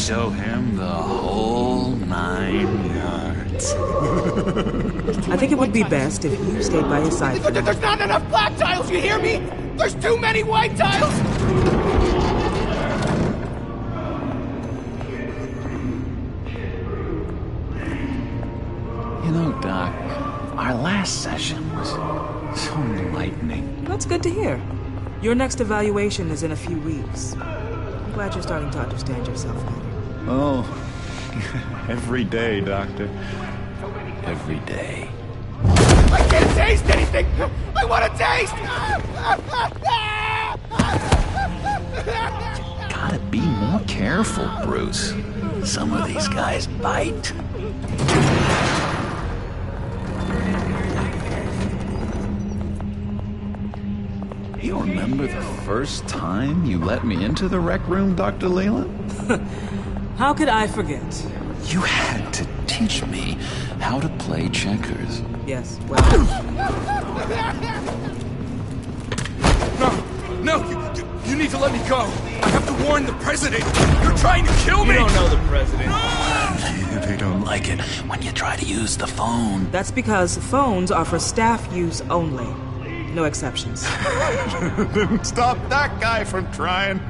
show him the whole 9 yards. I think it would be best if you stayed by his side. There's not enough black tiles, you hear me? There's too many white tiles! You know, Doc, our last session was so enlightening. That's good to hear. Your next evaluation is in a few weeks. I'm glad you're starting to understand yourself better. Oh, every day, Doctor. Every day. I can't taste anything! I want to taste! Gotta be more careful, Bruce. Some of these guys bite. You remember the first time you let me into the rec room, Dr. Leland? How could I forget? You had to teach me how to play checkers. Yes, well... No, you need to let me go. I have to warn the president. You're trying to kill me. You don't know the president. They don't like it when you try to use the phone. That's because phones are for staff use only. No exceptions. Didn't stop that guy from trying.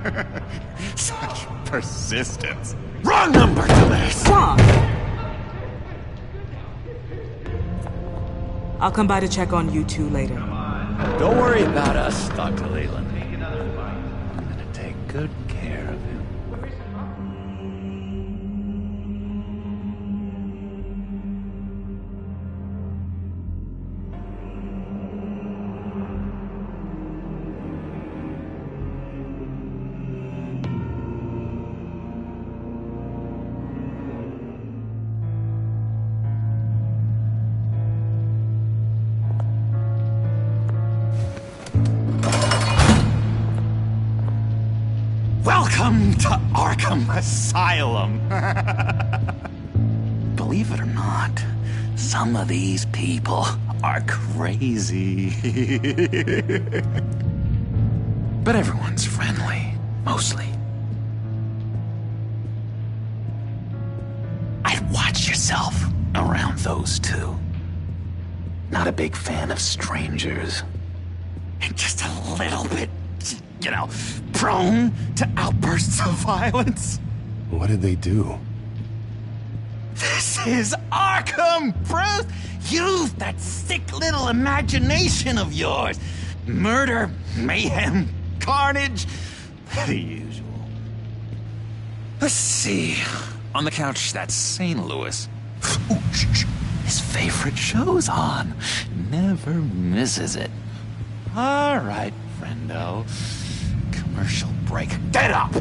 Such persistence. Wrong number, dumbass! Wrong! I'll come by to check on you two later. Don't worry about us, Dr. Leland. I'm gonna take good care of him. Welcome to Arkham Asylum. Believe it or not, some of these people are crazy. But everyone's friendly, mostly. I'd watch yourself around those two. Not a big fan of strangers. And just a little bit, you know, prone to outbursts of violence. What did they do? This is Arkham, Bruce! Use that sick little imagination of yours. Murder, mayhem, carnage, the usual. Let's see. On the couch, that's St. Louis. Ooh, shh. His favorite show's on. Never misses it. All right, friendo. Commercial break. Get up!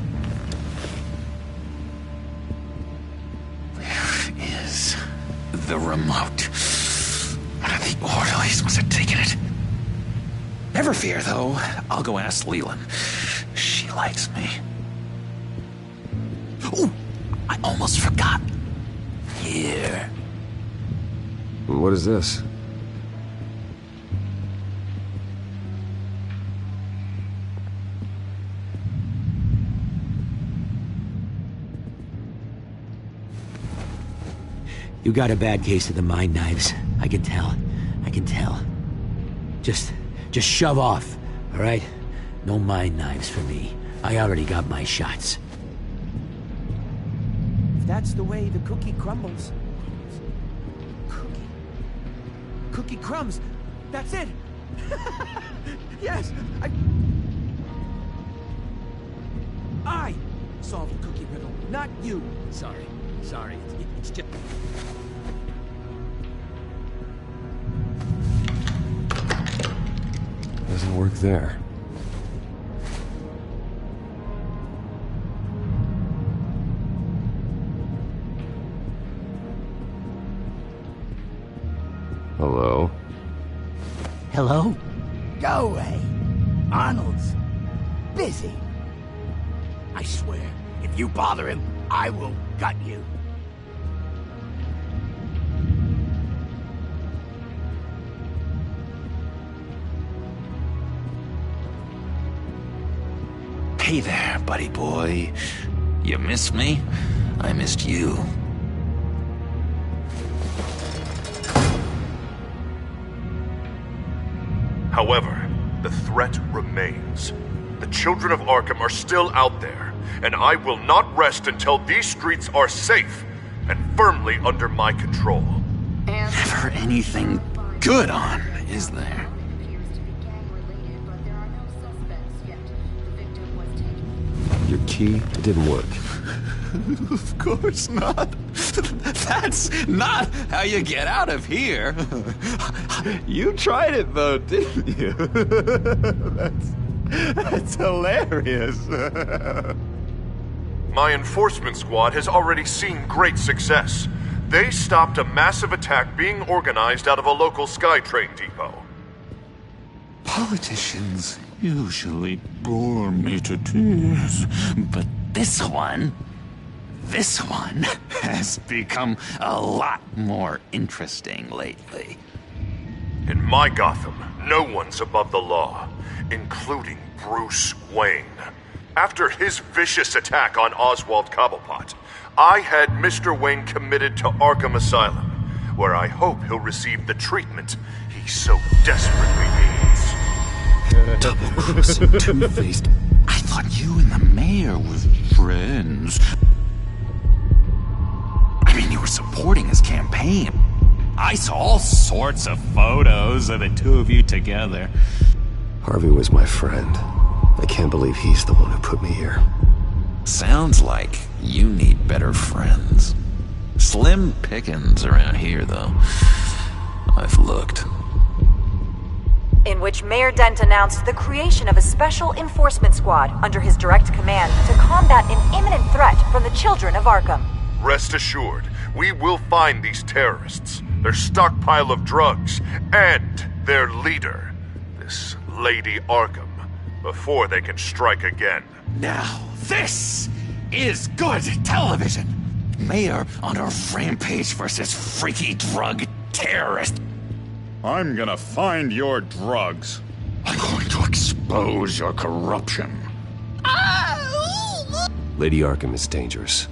Where is the remote? One of the orderlies must have taken it. Never fear, though. I'll go ask Leland. She likes me. Ooh, I almost forgot. Here. What is this? You got a bad case of the mind knives. I can tell. I can tell. Just shove off, all right? No mind knives for me. I already got my shots. If that's the way the cookie crumbles. Cookie crumbs. That's it. Yes, I solved the cookie riddle, not you. Sorry. It's just... Doesn't work there. Hello? Hello? Go away. Arnold's busy. I swear, if you bother him, I will gut you. Hey there, buddy boy. You miss me? I missed you. However, the threat remains. The children of Arkham are still out there, and I will not rest until these streets are safe and firmly under my control. Never anything good on, is there? Your key, it didn't work. Of course not. That's not how you get out of here. You tried it though, didn't you? That's hilarious. My enforcement squad has already seen great success. They stopped a massive attack being organized out of a local SkyTrain depot. Politicians usually bore me to tears, but this one has become a lot more interesting lately. In my Gotham, no one's above the law, including Bruce Wayne. After his vicious attack on Oswald Cobblepot, I had Mr. Wayne committed to Arkham Asylum, where I hope he'll receive the treatment he so desperately needs. Double-crossing, two-faced. I thought you and the mayor were friends. I mean, you were supporting his campaign. I saw all sorts of photos of the two of you together. Harvey was my friend. I can't believe he's the one who put me here. Sounds like you need better friends. Slim pickings around here, though. I've looked. In which Mayor Dent announced the creation of a special enforcement squad under his direct command to combat an imminent threat from the children of Arkham. Rest assured, we will find these terrorists, their stockpile of drugs, and their leader, this Lady Arkham, before they can strike again. Now, this is good television. Mayor on a rampage versus freaky drug terrorist. I'm gonna find your drugs. I'm going to expose your corruption. Lady Arkham is dangerous.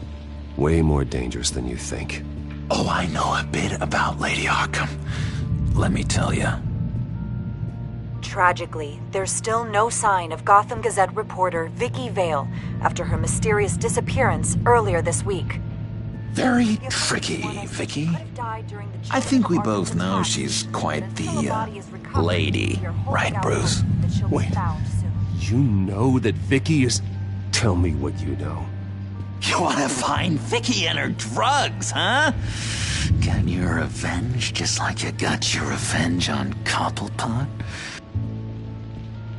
Way more dangerous than you think. Oh, I know a bit about Lady Arkham. Let me tell you. Tragically, there's still no sign of Gotham Gazette reporter Vicky Vale after her mysterious disappearance earlier this week. Very tricky, Vicky. I think we both know she's quite the, lady, right, Bruce? Wait, you know that Vicky is... Tell me what you know. You want to find Vicky and her drugs, huh? Got your revenge just like you got your revenge on Cobblepot?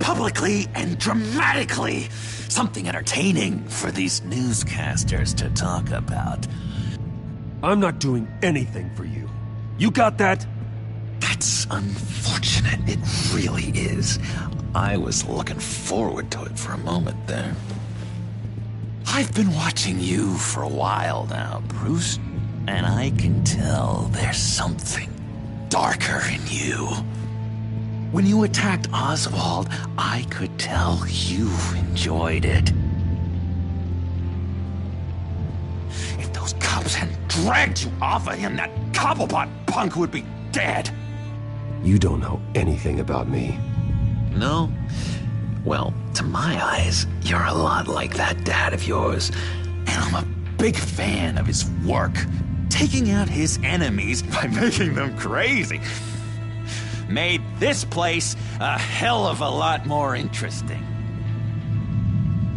Publicly and dramatically. Something entertaining for these newscasters to talk about. I'm not doing anything for you. You got that? That's unfortunate. It really is. I was looking forward to it for a moment there. I've been watching you for a while now, Bruce, and I can tell there's something darker in you. When you attacked Oswald, I could tell you enjoyed it. If those cops hadn't dragged you off of him, that Cobblepot punk would be dead. You don't know anything about me. No? Well, to my eyes, you're a lot like that dad of yours. And I'm a big fan of his work, taking out his enemies by making them crazy. Made this place a hell of a lot more interesting.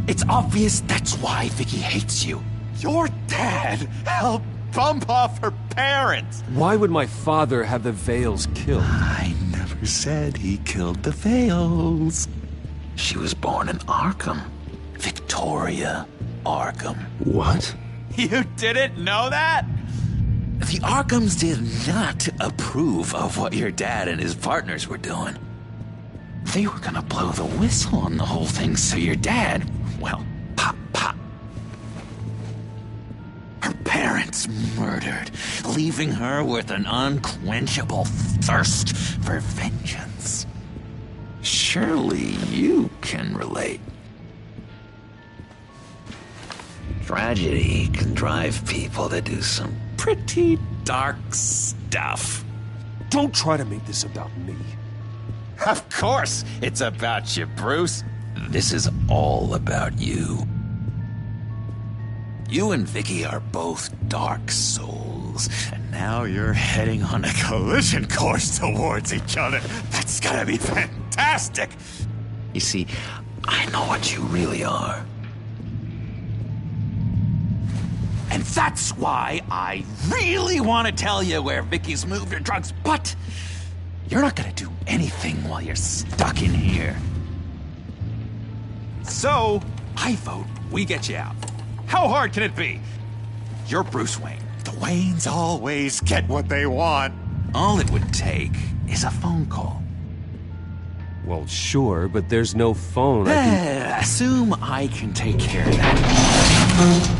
It's obvious that's why Vicky hates you. Your dad helped bump off her parents. Why would my father have the Vales killed? I never said he killed the Vales. She was born in Arkham. Victoria Arkham. What? You didn't know that? The Arkhams did not approve of what your dad and his partners were doing. They were gonna blow the whistle on the whole thing, so your dad, well, pop. Her parents murdered, leaving her with an unquenchable thirst for vengeance. Surely you can relate. Tragedy can drive people to do some pretty dark stuff. Don't try to make this about me. Of course it's about you, Bruce. This is all about you. You and Vicky are both dark souls, and now you're heading on a collision course towards each other. That's gonna be fantastic! You see, I know what you really are. And that's why I really want to tell you where Vicky's moved her drugs, but you're not gonna do anything while you're stuck in here. So, I vote we get you out. How hard can it be? You're Bruce Wayne. The Waynes always get what they want. All it would take is a phone call. Well, sure, but there's no phone. Assume I can take care of that.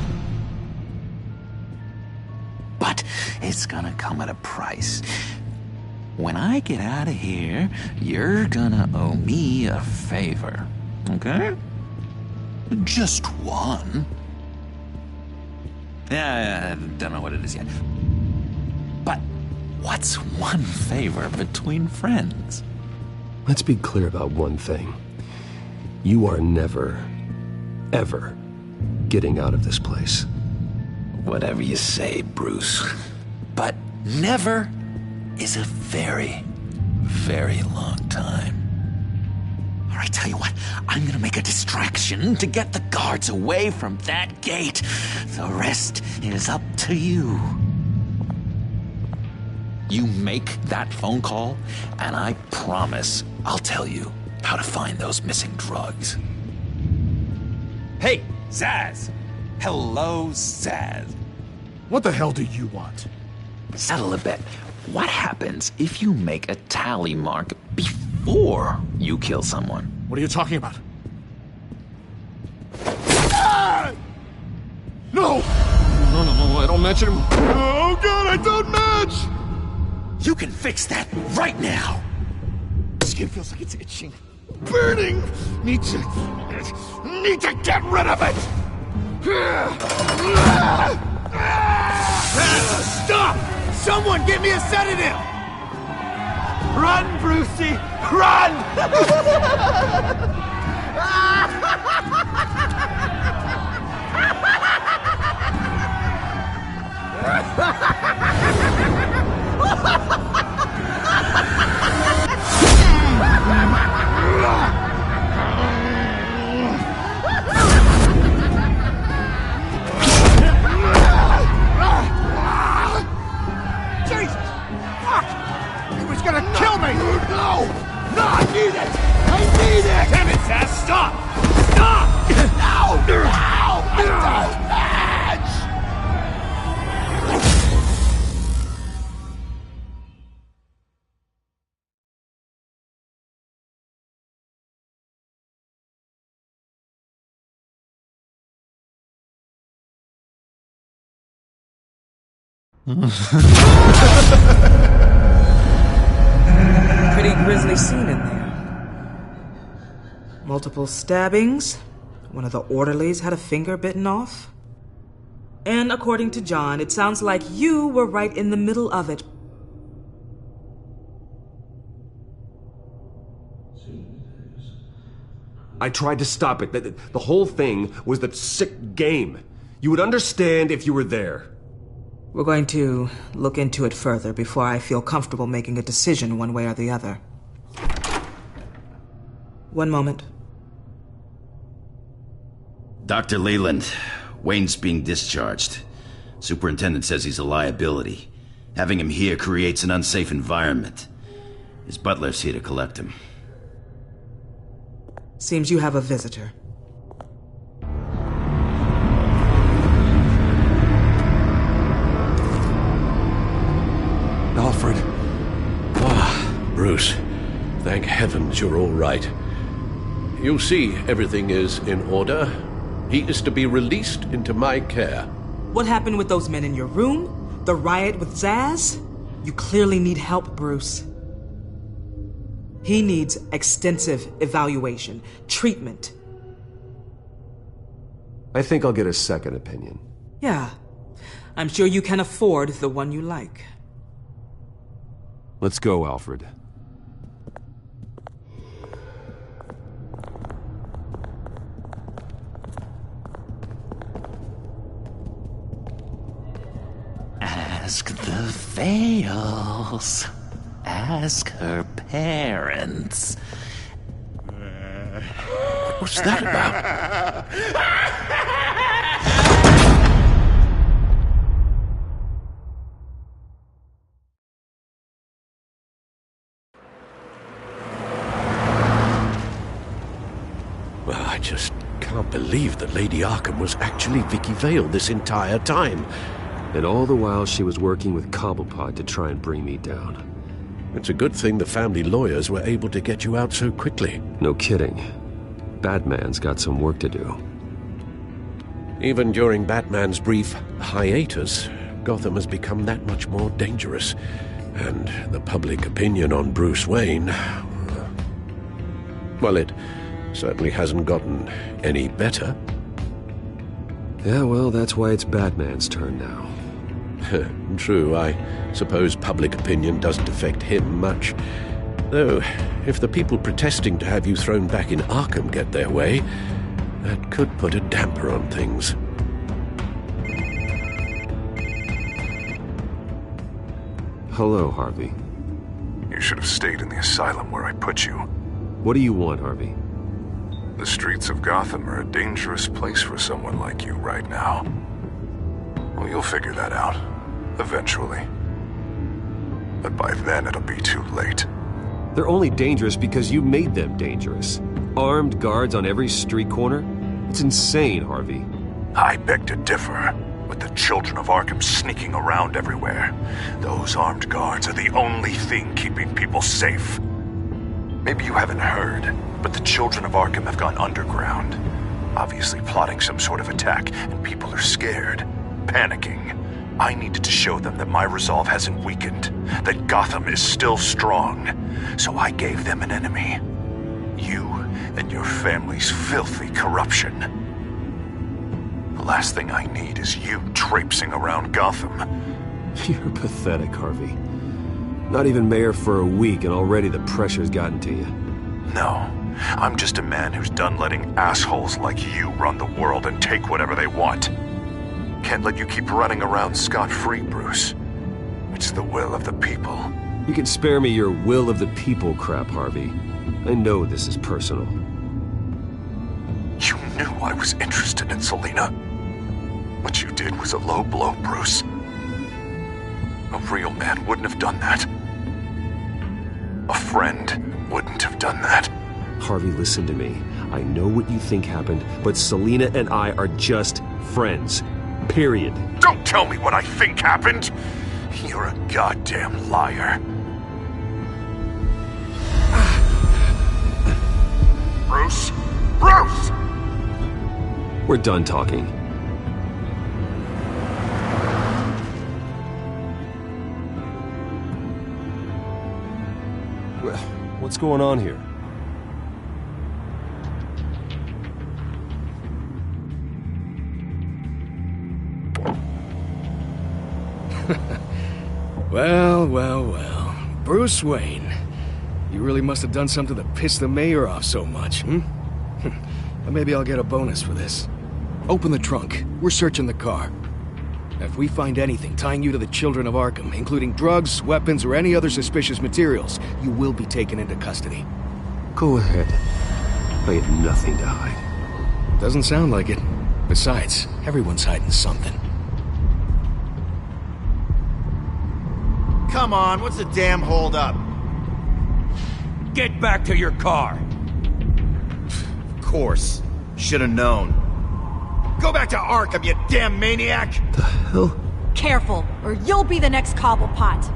But it's gonna come at a price. When I get out of here, you're gonna owe me a favor, okay? Just one. Yeah, I don't know what it is yet. But what's one favor between friends? Let's be clear about one thing. You are never, ever getting out of this place. Whatever you say, Bruce. But never is a very, very long time. All right, tell you what, I'm gonna make a distraction to get the guards away from that gate. The rest is up to you. You make that phone call, and I promise I'll tell you how to find those missing drugs. Hey, Zaz! Hello, Zaz. What the hell do you want? Settle a bet. What happens if you make a tally mark before you kill someone? What are you talking about? Ah! No! No, I don't match him. Oh, God, I don't match! You can fix that right now! Skin feels like it's itching. Burning! Need to get rid of it! Stop! Someone get me a sedative! Run, Brucey! Run! Jesus! Fuck! He was gonna kill me! No! No, I need it! I need it! Damn it, Zaz! Stop! Stop! No! No! I don't match! Pretty grisly scene in there. Multiple stabbings. One of the orderlies had a finger bitten off. And according to John, it sounds like you were right in the middle of it. I tried to stop it. The whole thing was that sick game. You would understand if you were there. We're going to look into it further before I feel comfortable making a decision one way or the other. One moment. Dr. Leland, Wayne's being discharged. Superintendent says he's a liability. Having him here creates an unsafe environment. His butler's here to collect him. Seems you have a visitor. Alfred. Bruce, thank heavens you're all right. You see, everything is in order. He is to be released into my care. What happened with those men in your room? The riot with Zaz? You clearly need help, Bruce. He needs extensive evaluation, treatment. I think I'll get a second opinion. Yeah. I'm sure you can afford the one you like. Let's go, Alfred. Ask the Vales. Ask her parents. What's that about? Well, I just can't believe that Lady Arkham was actually Vicky Vale this entire time. And all the while she was working with Cobblepot to try and bring me down. It's a good thing the family lawyers were able to get you out so quickly. No kidding. Batman's got some work to do. Even during Batman's brief hiatus, Gotham has become that much more dangerous. And the public opinion on Bruce Wayne... well, it certainly hasn't gotten any better. Yeah, well, that's why it's Batman's turn now. True, I suppose public opinion doesn't affect him much. Though, if the people protesting to have you thrown back in Arkham get their way, that could put a damper on things. Hello, Harvey. You should have stayed in the asylum where I put you. What do you want, Harvey? The streets of Gotham are a dangerous place for someone like you right now. Well, you'll figure that out. Eventually. But by then it'll be too late. They're only dangerous because you made them dangerous. Armed guards on every street corner? It's insane, Harvey. I beg to differ. With the children of Arkham sneaking around everywhere, those armed guards are the only thing keeping people safe. Maybe you haven't heard, but the children of Arkham have gone underground. Obviously plotting some sort of attack, and people are scared, panicking. I needed to show them that my resolve hasn't weakened, that Gotham is still strong. So I gave them an enemy. You and your family's filthy corruption. The last thing I need is you traipsing around Gotham. You're pathetic, Harvey. Not even mayor for a week and already the pressure's gotten to you. No, I'm just a man who's done letting assholes like you run the world and take whatever they want. Can't let you keep running around scot-free, Bruce. It's the will of the people. You can spare me your will of the people crap, Harvey. I know this is personal. You knew I was interested in Selina. What you did was a low blow, Bruce. A real man wouldn't have done that. A friend wouldn't have done that. Harvey, listen to me. I know what you think happened, but Selina and I are just friends. Period. Don't tell me what I think happened! You're a goddamn liar. Bruce? Bruce! We're done talking. Well, what's going on here? Well. Bruce Wayne. You really must have done something to piss the mayor off so much, hmm? But maybe I'll get a bonus for this. Open the trunk. We're searching the car. If we find anything tying you to the children of Arkham, including drugs, weapons, or any other suspicious materials, you will be taken into custody. Go ahead. I have nothing to hide. Doesn't sound like it. Besides, everyone's hiding something. Come on, what's the damn holdup? Get back to your car! Of course. Should've known. Go back to Arkham, you damn maniac! The hell? Careful, or you'll be the next Cobblepot.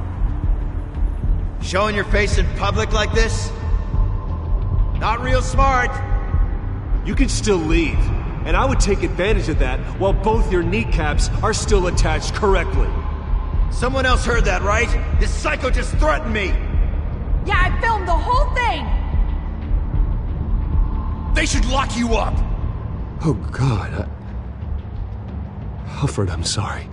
Showing your face in public like this? Not real smart. You can still leave, and I would take advantage of that while both your kneecaps are still attached correctly. Someone else heard that, right? This psycho just threatened me! Yeah, I filmed the whole thing! They should lock you up! Oh God, Alfred, I'm sorry.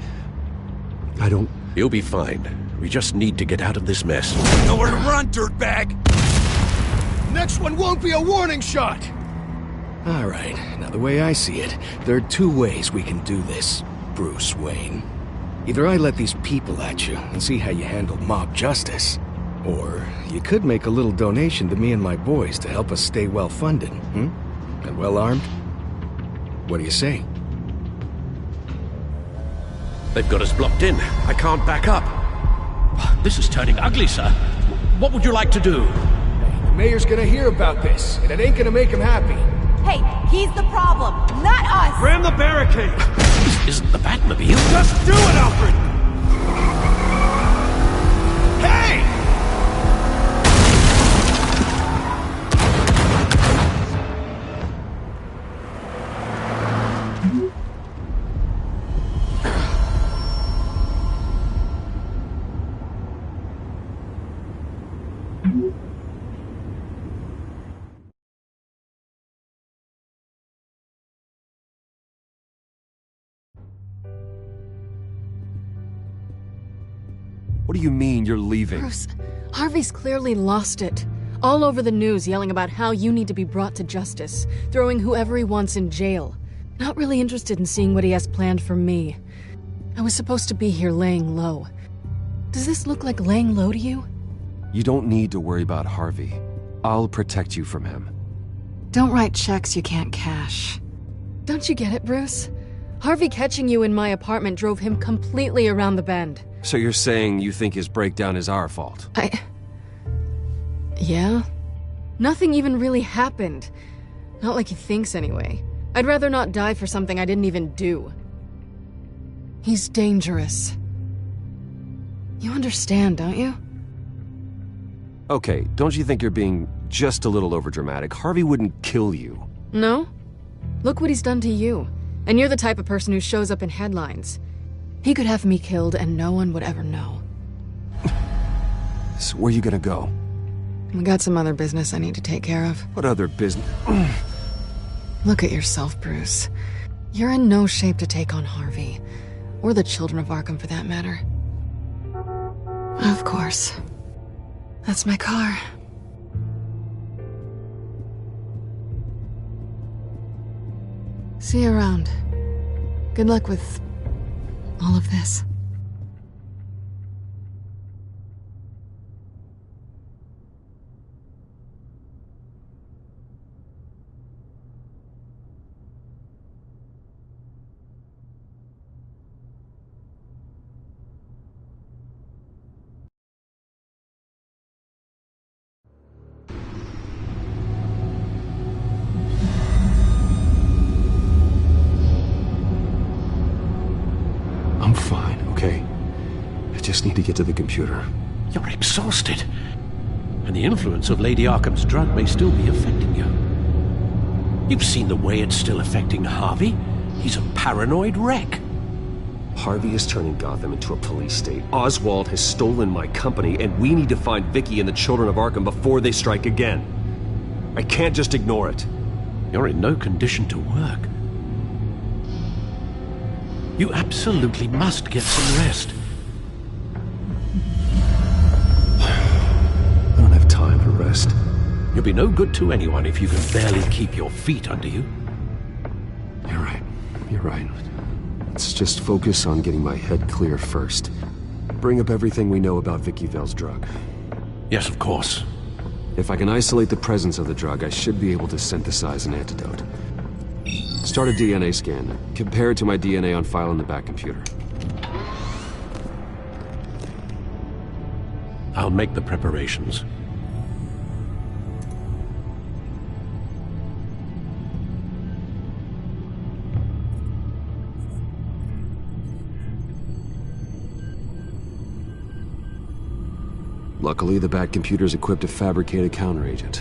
I don't... You'll be fine. We just need to get out of this mess. Nowhere to run, dirtbag! Next one won't be a warning shot! Alright, now the way I see it, there are two ways we can do this, Bruce Wayne. Either I let these people at you and see how you handle mob justice, or you could make a little donation to me and my boys to help us stay well-funded, and well-armed. What do you say? They've got us blocked in. I can't back up. This is turning ugly, sir. What would you like to do? The mayor's gonna hear about this, and it ain't gonna make him happy. Hey, he's the problem, not us! Ram the barricade! This isn't the Batmobile. Just do it, Alfred! Hey! What do you mean you're leaving? Bruce, Harvey's clearly lost it. All over the news yelling about how you need to be brought to justice, throwing whoever he wants in jail. Not really interested in seeing what he has planned for me. I was supposed to be here laying low. Does this look like laying low to you? You don't need to worry about Harvey. I'll protect you from him. Don't write checks you can't cash. Don't you get it, Bruce? Harvey catching you in my apartment drove him completely around the bend. So you're saying you think his breakdown is our fault? Yeah? Nothing even really happened. Not like he thinks, anyway. I'd rather not die for something I didn't even do. He's dangerous. You understand, don't you? Okay, don't you think you're being just a little overdramatic? Harvey wouldn't kill you. No? Look what he's done to you. And you're the type of person who shows up in headlines. He could have me killed and no one would ever know. So where are you gonna go? I got some other business I need to take care of. What other business? Look at yourself, Bruce. You're in no shape to take on Harvey. Or the children of Arkham, for that matter. Of course. That's my car. See you around. Good luck with all of this. I'm fine, okay? I just need to get to the computer. You're exhausted. And the influence of Lady Arkham's drug may still be affecting you. You've seen the way it's still affecting Harvey. He's a paranoid wreck. Harvey is turning Gotham into a police state. Oswald has stolen my company, and we need to find Vicky and the children of Arkham before they strike again. I can't just ignore it. You're in no condition to work. You absolutely must get some rest. I don't have time for rest. You'll be no good to anyone if you can barely keep your feet under you. You're right. You're right. Let's just focus on getting my head clear first. Bring up everything we know about Vicky Vale's drug. Yes, of course. If I can isolate the presence of the drug, I should be able to synthesize an antidote. Start a DNA scan. Compare it to my DNA on file in the back computer. I'll make the preparations. Luckily, the back computer's equipped to fabricate a counteragent.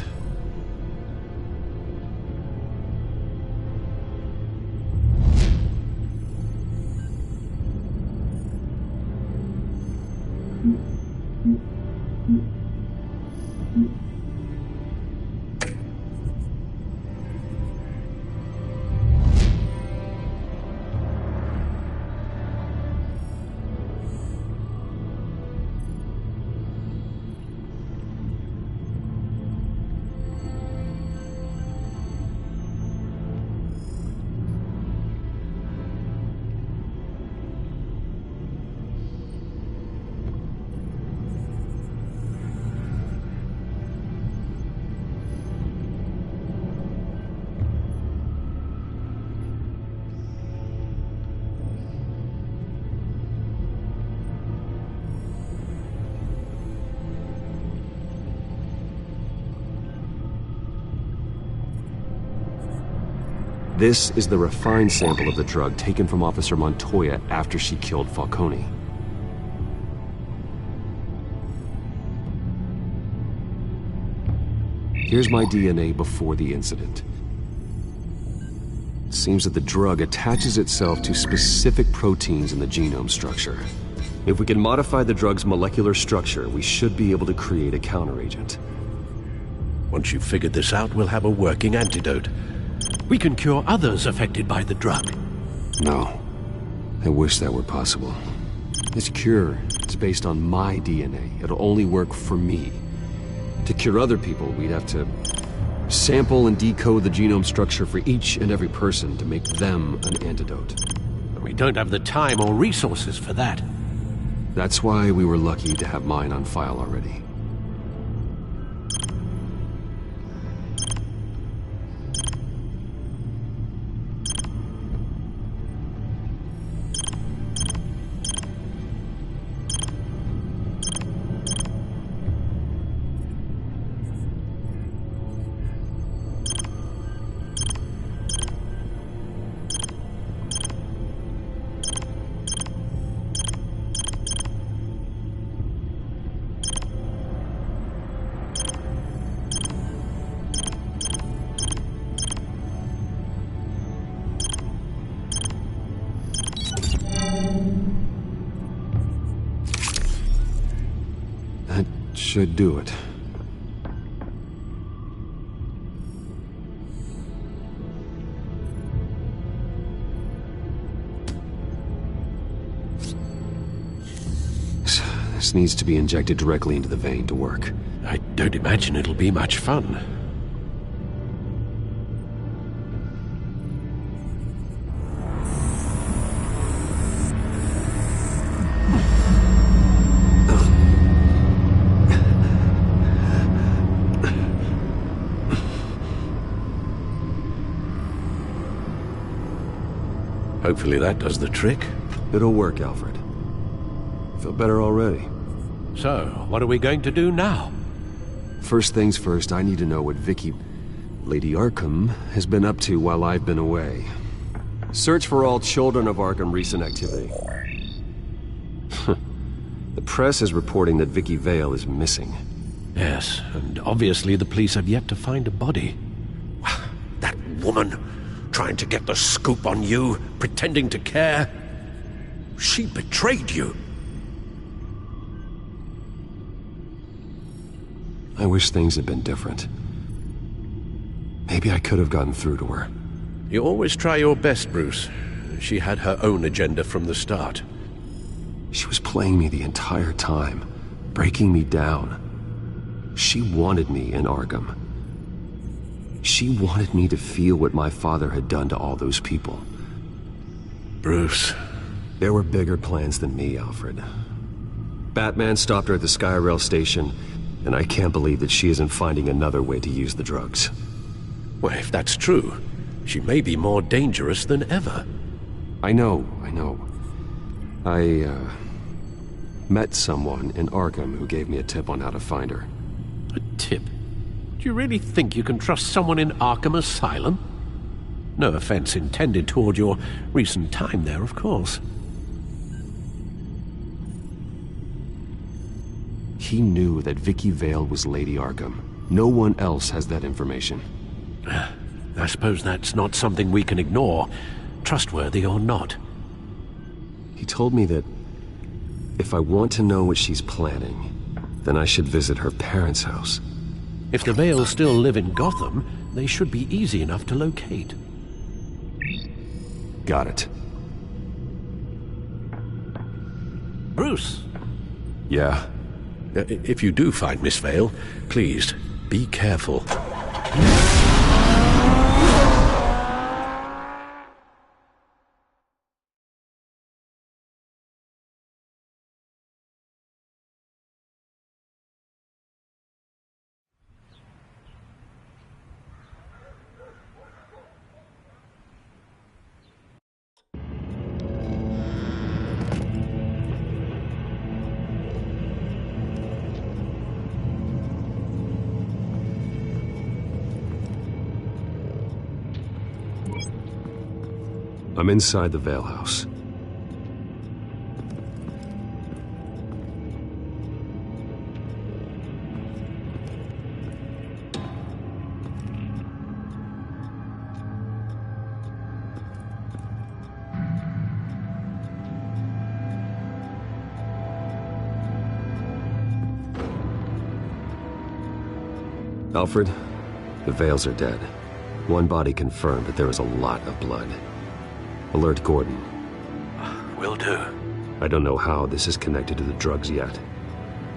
This is the refined sample of the drug taken from Officer Montoya after she killed Falcone. Here's my DNA before the incident. It seems that the drug attaches itself to specific proteins in the genome structure. If we can modify the drug's molecular structure, we should be able to create a counteragent. Once you've figured this out, we'll have a working antidote. We can cure others affected by the drug. No. I wish that were possible. This cure is based on my DNA. It'll only work for me. To cure other people, we'd have to sample and decode the genome structure for each and every person to make them an antidote. We don't have the time or resources for that. That's why we were lucky to have mine on file already. Should do it. This needs to be injected directly into the vein to work. I don't imagine it'll be much fun. Hopefully that does the trick. It'll work, Alfred. Feel better already. So, what are we going to do now? First things first, I need to know what Vicky, Lady Arkham, has been up to while I've been away. Search for all children of Arkham recent activity. The press is reporting that Vicky Vale is missing. Yes, and obviously the police have yet to find a body. That woman, trying to get the scoop on you, pretending to care. She betrayed you. I wish things had been different. Maybe I could have gotten through to her. You always try your best, Bruce. She had her own agenda from the start. She was playing me the entire time, breaking me down. She wanted me in Arkham. She wanted me to feel what my father had done to all those people. Bruce. There were bigger plans than me, Alfred. Batman stopped her at the Skyrail station, and I can't believe that she isn't finding another way to use the drugs. Well, if that's true, she may be more dangerous than ever. I know. I met someone in Arkham who gave me a tip on how to find her. A tip? Do you really think you can trust someone in Arkham Asylum? No offense intended toward your recent time there, of course. He knew that Vicky Vale was Lady Arkham. No one else has that information. I suppose that's not something we can ignore, trustworthy or not. He told me that if I want to know what she's planning, then I should visit her parents' house. If the Vales still live in Gotham, they should be easy enough to locate. Got it. Bruce! Yeah? If you do find Miss Vale, please, be careful. I'm inside the Vale House. Alfred, the Vales are dead. One body confirmed, but there is a lot of blood. Alert Gordon. Will do. I don't know how this is connected to the drugs yet.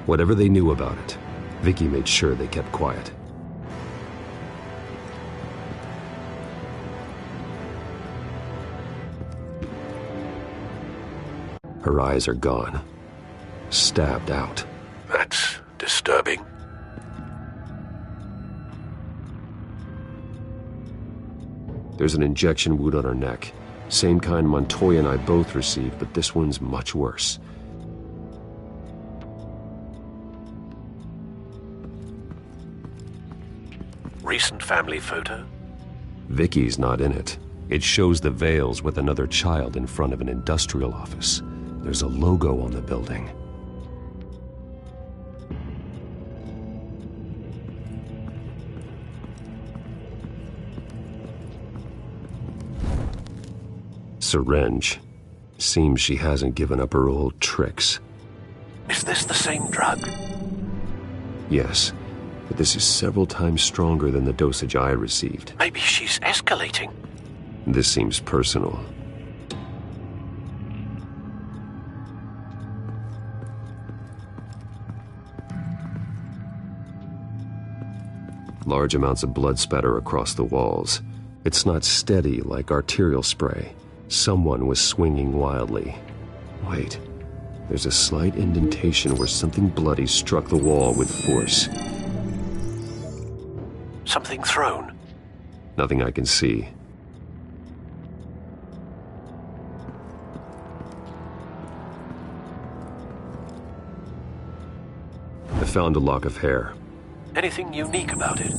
Whatever they knew about it, Vicky made sure they kept quiet. Her eyes are gone. Stabbed out. That's disturbing. There's an injection wound on her neck. Same kind Montoya and I both received, but this one's much worse. Recent family photo? Vicky's not in it. It shows the Vales with another child in front of an industrial office. There's a logo on the building. Syringe. Seems she hasn't given up her old tricks. Is this the same drug? Yes, but this is several times stronger than the dosage I received. Maybe she's escalating. This seems personal. Large amounts of blood spatter across the walls. It's not steady like arterial spray. Someone was swinging wildly. Wait, there's a slight indentation where something bloody struck the wall with force. Something thrown? Nothing I can see. I found a lock of hair. Anything unique about it?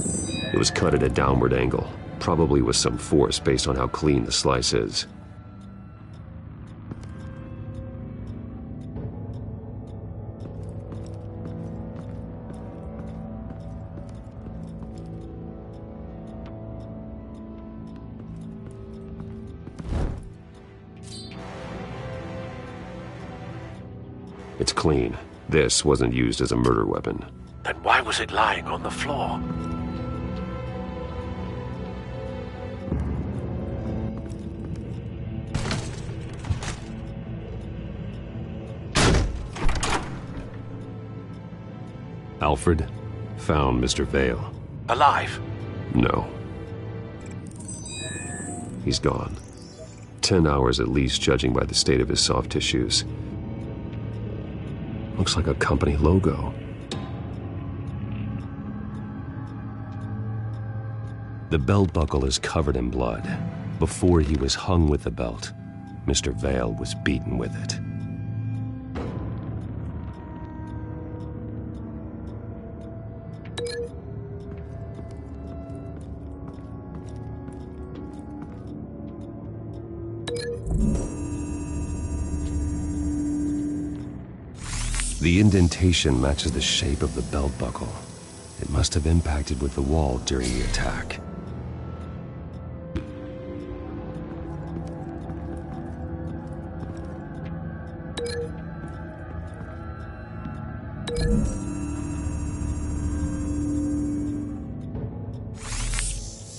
It was cut at a downward angle, probably with some force based on how clean the slice is. It's clean. This wasn't used as a murder weapon. Then why was it lying on the floor? Alfred found Mr. Vale. Alive? No. He's gone. 10 hours at least, judging by the state of his soft tissues. Looks like a company logo. The belt buckle is covered in blood. Before he was hung with the belt, Mr. Vale was beaten with it. The indentation matches the shape of the belt buckle. It must have impacted with the wall during the attack.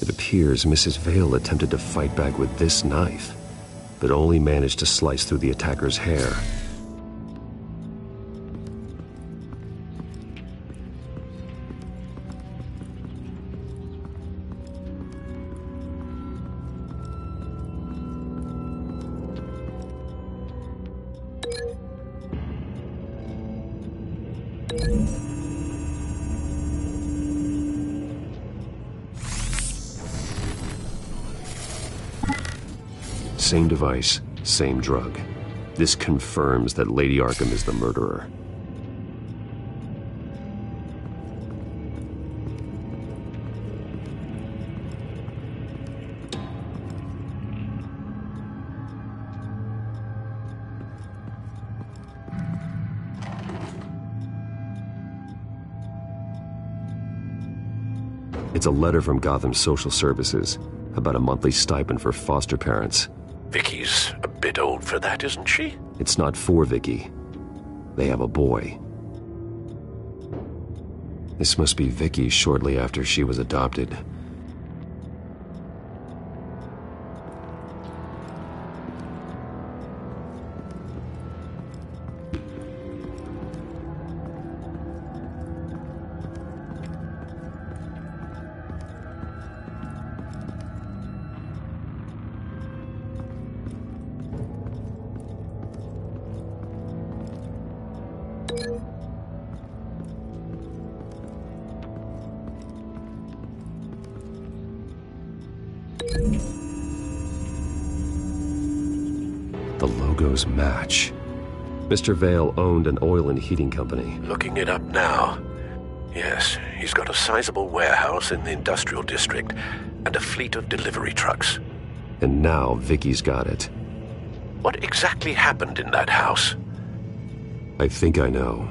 It appears Mrs. Vale attempted to fight back with this knife, but only managed to slice through the attacker's hair. Same device, same drug. This confirms that Lady Arkham is the murderer. It's a letter from Gotham Social Services about a monthly stipend for foster parents. Vicky's a bit old for that, isn't she? It's not for Vicky. They have a boy. This must be Vicky shortly after she was adopted. The logos match. Mr. Vale owned an oil and heating company. Looking it up now. Yes, he's got a sizable warehouse in the industrial district and a fleet of delivery trucks. And now Vicky's got it. What exactly happened in that house? I think I know.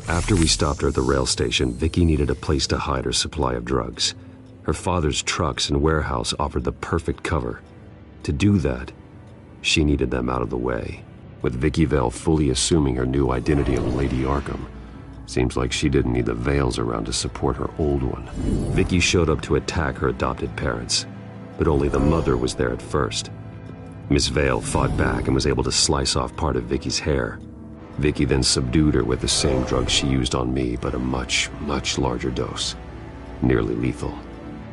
After we stopped her at the rail station, Vicky needed a place to hide her supply of drugs. Her father's trucks and warehouse offered the perfect cover. To do that, she needed them out of the way. With Vicky Vale fully assuming her new identity of Lady Arkham, seems like she didn't need the Vales around to support her old one. Vicky showed up to attack her adopted parents, but only the mother was there at first. Miss Vale fought back and was able to slice off part of Vicky's hair. Vicky then subdued her with the same drug she used on me, but a much, much larger dose. Nearly lethal.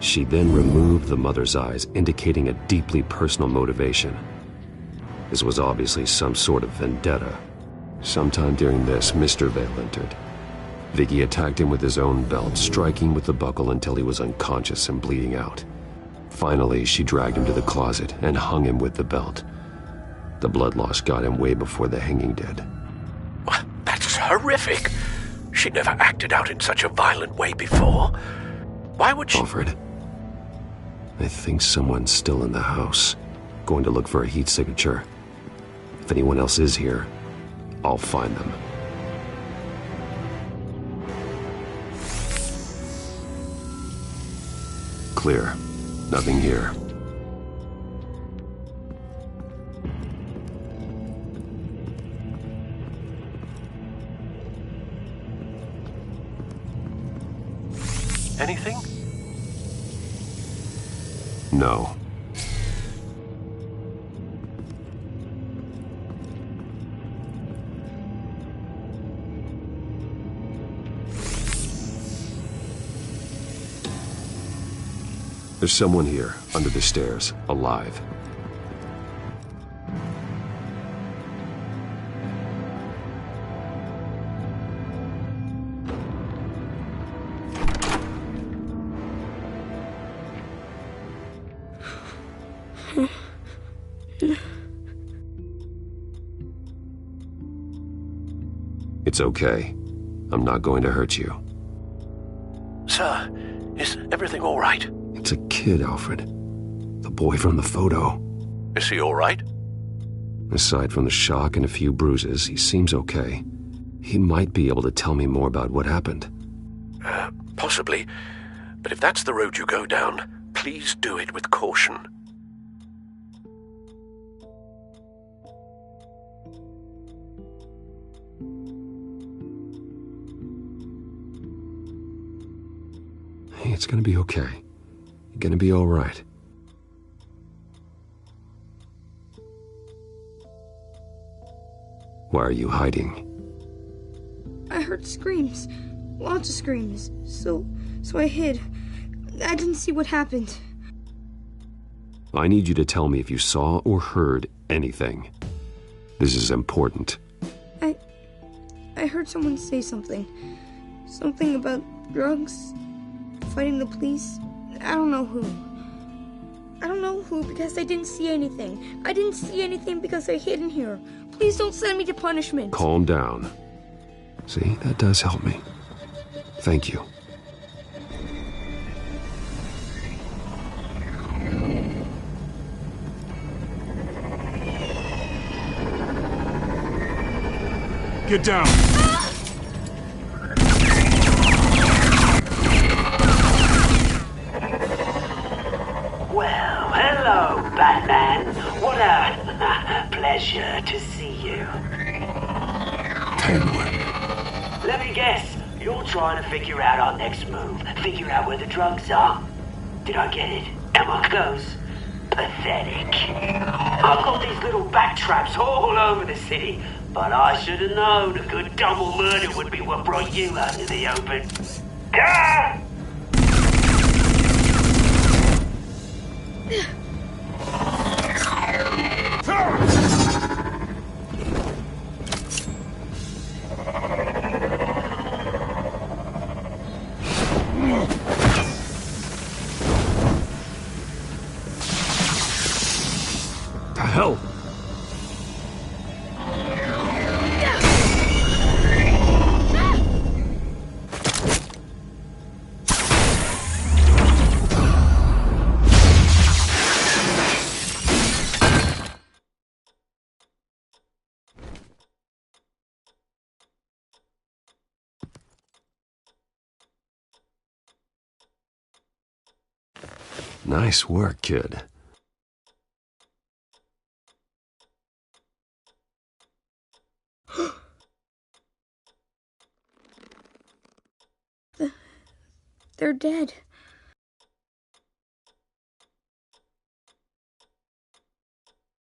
She then removed the mother's eyes, indicating a deeply personal motivation. This was obviously some sort of vendetta. Sometime during this, Mr. Vale entered. Vicky attacked him with his own belt, striking with the buckle until he was unconscious and bleeding out. Finally, she dragged him to the closet and hung him with the belt. The blood loss got him way before the hanging did. That's horrific. She never acted out in such a violent way before. Why would she... Alfred, I think someone's still in the house. Going to look for a heat signature. If anyone else is here, I'll find them. Clear. Nothing here. Anything? No. There's someone here, under the stairs, alive. It's okay. I'm not going to hurt you. Sir, is everything all right? It's a kid, Alfred. The boy from the photo. Is he all right? Aside from the shock and a few bruises, he seems okay. He might be able to tell me more about what happened. Possibly. But if that's the road you go down, please do it with caution. Hey, it's gonna be okay. You're gonna be all right. Why are you hiding? I heard screams. Lots of screams. So I hid. I didn't see what happened. I need you to tell me if you saw or heard anything. This is important. I heard someone say something. Something about drugs, fighting the police. I don't know who. I don't know who because I didn't see anything. I didn't see anything because I hid in here. Please don't send me to punishment. Calm down. See, that does help me. Thank you. Get down! pleasure to see you. Penguin. Let me guess. You're trying to figure out our next move. Figure out where the drugs are. Did I get it? Am I close? Pathetic. I've got these little bat traps all over the city, but I should have known a good double murder would be what brought you out into the open. Ah! The hell? Nice work, kid. They're dead.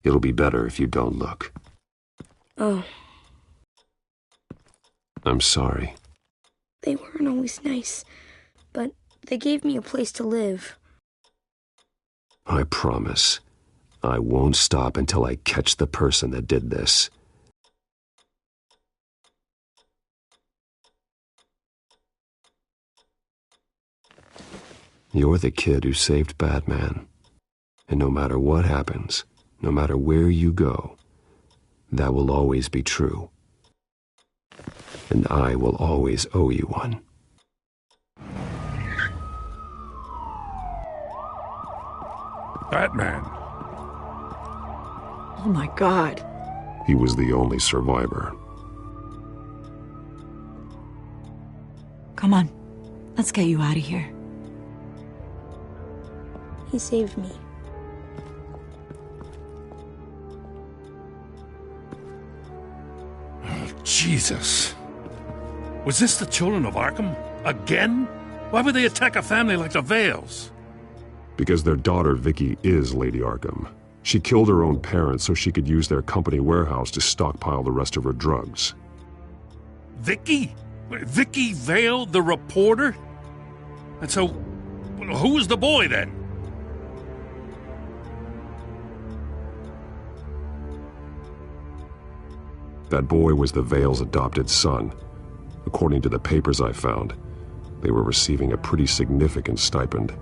It'll be better if you don't look. Oh. I'm sorry. They weren't always nice, but they gave me a place to live. I promise, I won't stop until I catch the person that did this. You're the kid who saved Batman. And no matter what happens, no matter where you go, that will always be true. And I will always owe you one. Batman. Oh my God. He was the only survivor. Come on, let's get you out of here. He saved me. Oh, Jesus. Was this the children of Arkham? Again? Why would they attack a family like the Vales? Because their daughter, Vicky, is Lady Arkham. She killed her own parents so she could use their company warehouse to stockpile the rest of her drugs. Vicky? Vicky Vale, the reporter? And so, who was the boy then? That boy was the Vale's adopted son. According to the papers I found, they were receiving a pretty significant stipend.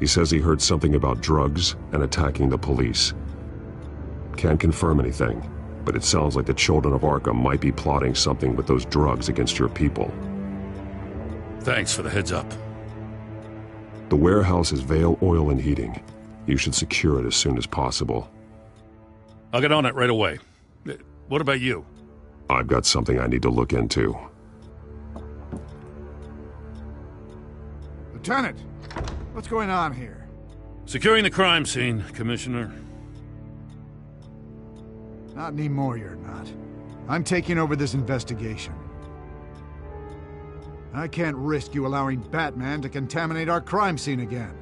He says he heard something about drugs and attacking the police. Can't confirm anything, but it sounds like the children of Arkham might be plotting something with those drugs against your people. Thanks for the heads up. The warehouse is Vale Oil and Heating. You should secure it as soon as possible. I'll get on it right away. What about you? I've got something I need to look into. Lieutenant, what's going on here? Securing the crime scene, Commissioner. Not anymore, you're not. I'm taking over this investigation. I can't risk you allowing Batman to contaminate our crime scene again.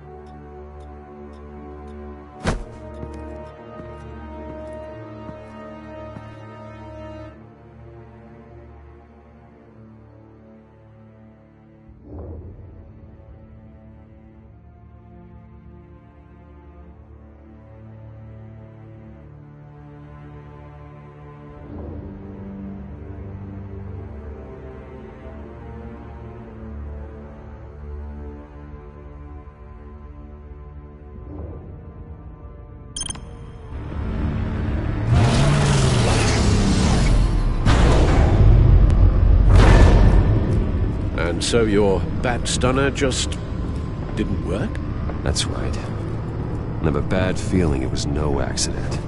And so your bat stunner just didn't work? That's right. I have a bad feeling it was no accident.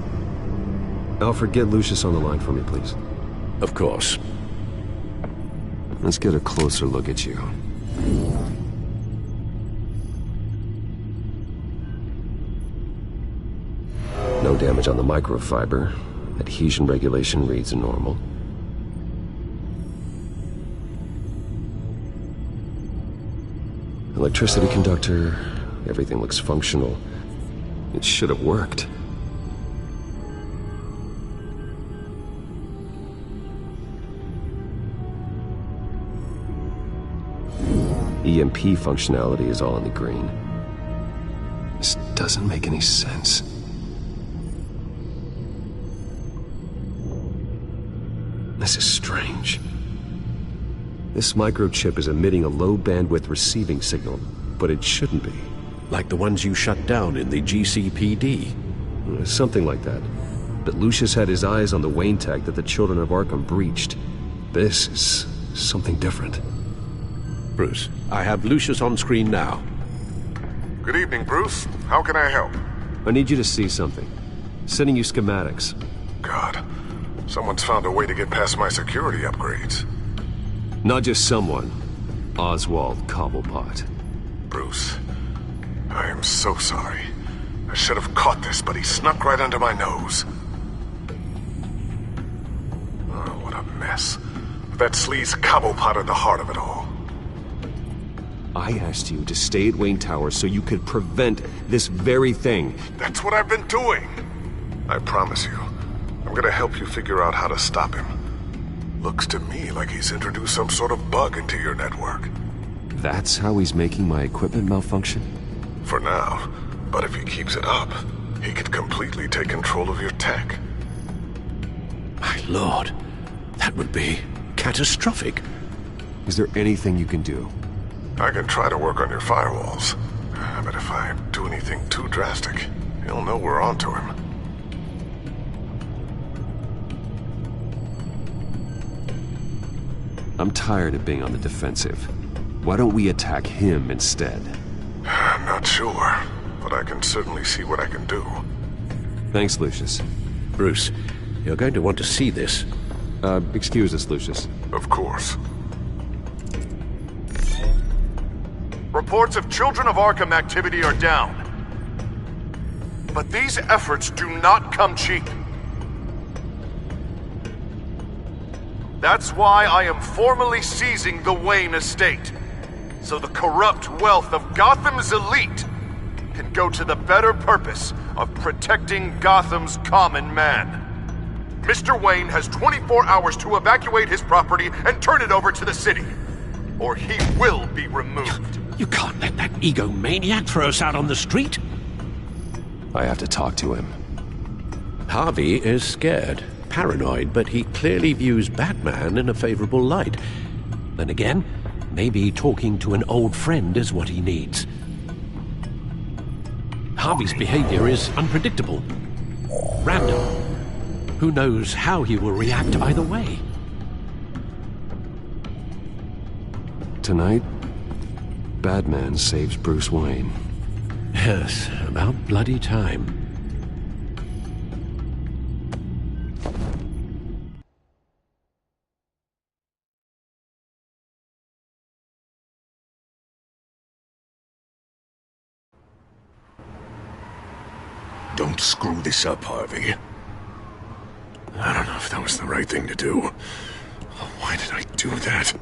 Alfred, get Lucius on the line for me, please. Of course. Let's get a closer look at you. No No damage on the microfiber. Adhesion regulation reads normal. Electricity conductor, everything looks functional. It should have worked. EMP functionality is all in the green. This doesn't make any sense. This is strange. This microchip is emitting a low-bandwidth receiving signal, but it shouldn't be. Like the ones you shut down in the GCPD. Something like that. But Lucius had his eyes on the Wayne tag that the Children of Arkham breached. This is something different. Bruce, I have Lucius on screen now. Good evening, Bruce. How can I help? I need you to see something. Sending you schematics. God, someone's found a way to get past my security upgrades. Not just someone. Oswald Cobblepot. Bruce, I am so sorry. I should have caught this, but he snuck right under my nose. Oh, what a mess. That sleaze Cobblepot at the heart of it all. I asked you to stay at Wayne Towers so you could prevent this very thing. That's what I've been doing. I promise you, I'm gonna help you figure out how to stop him. Looks to me like he's introduced some sort of bug into your network. That's how he's making my equipment malfunction? For now. But if he keeps it up, he could completely take control of your tech. My lord, that would be catastrophic. Is there anything you can do? I can try to work on your firewalls. But if I do anything too drastic, he'll know we're onto him. I'm tired of being on the defensive. Why don't we attack him instead? I'm not sure, but I can certainly see what I can do. Thanks, Lucius. Bruce, you're going to want to see this. Excuse us, Lucius. Of course. Reports of Children of Arkham activity are down. But these efforts do not come cheap. That's why I am formally seizing the Wayne estate, so the corrupt wealth of Gotham's elite can go to the better purpose of protecting Gotham's common man. Mr. Wayne has 24 hours to evacuate his property and turn it over to the city, or he will be removed. You can't let that egomaniac throw us out on the street. I have to talk to him. Harvey is scared, paranoid, but he clearly views Batman in a favorable light. Then again, maybe talking to an old friend is what he needs. Harvey's behavior is unpredictable, random. Who knows how he will react either way? Tonight, Batman saves Bruce Wayne. Yes, about bloody time. Don't screw this up, Harvey. I don't know if that was the right thing to do. Why did I do that?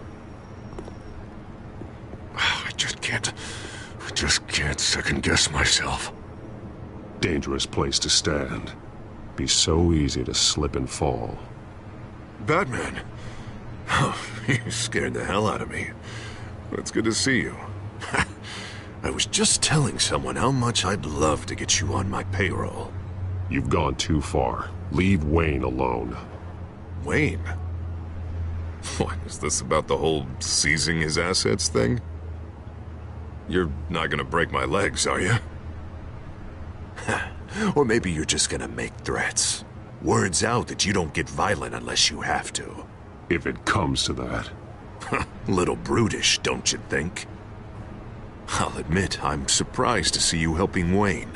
I just can't second-guess myself. Dangerous place to stand. Be so easy to slip and fall. Batman? Oh, you scared the hell out of me. It's good to see you. I was just telling someone how much I'd love to get you on my payroll. You've gone too far. Leave Wayne alone. Wayne? What, is this about the whole seizing his assets thing? You're not gonna break my legs, are you? Or maybe you're just gonna make threats. Words out that you don't get violent unless you have to. If it comes to that. Little brutish, don't you think? I'll admit, I'm surprised to see you helping Wayne.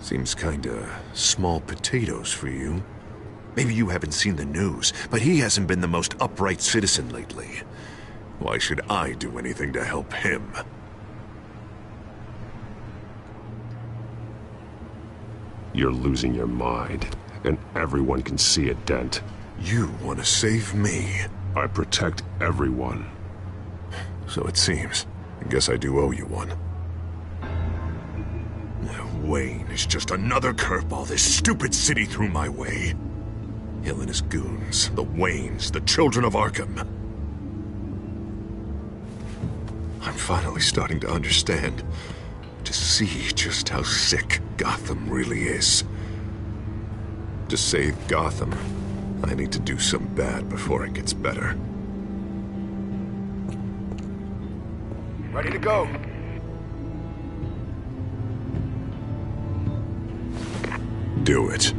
Seems kinda small potatoes for you. Maybe you haven't seen the news, but he hasn't been the most upright citizen lately. Why should I do anything to help him? You're losing your mind, and everyone can see it, Dent. You want to save me? I protect everyone. So it seems. I guess I do owe you one. Wayne is just another curveball this stupid city threw my way. Hill and his goons, the Waynes, the children of Arkham. I'm finally starting to understand, to see just how sick Gotham really is. To save Gotham, I need to do some bad before it gets better. Ready to go. Do it.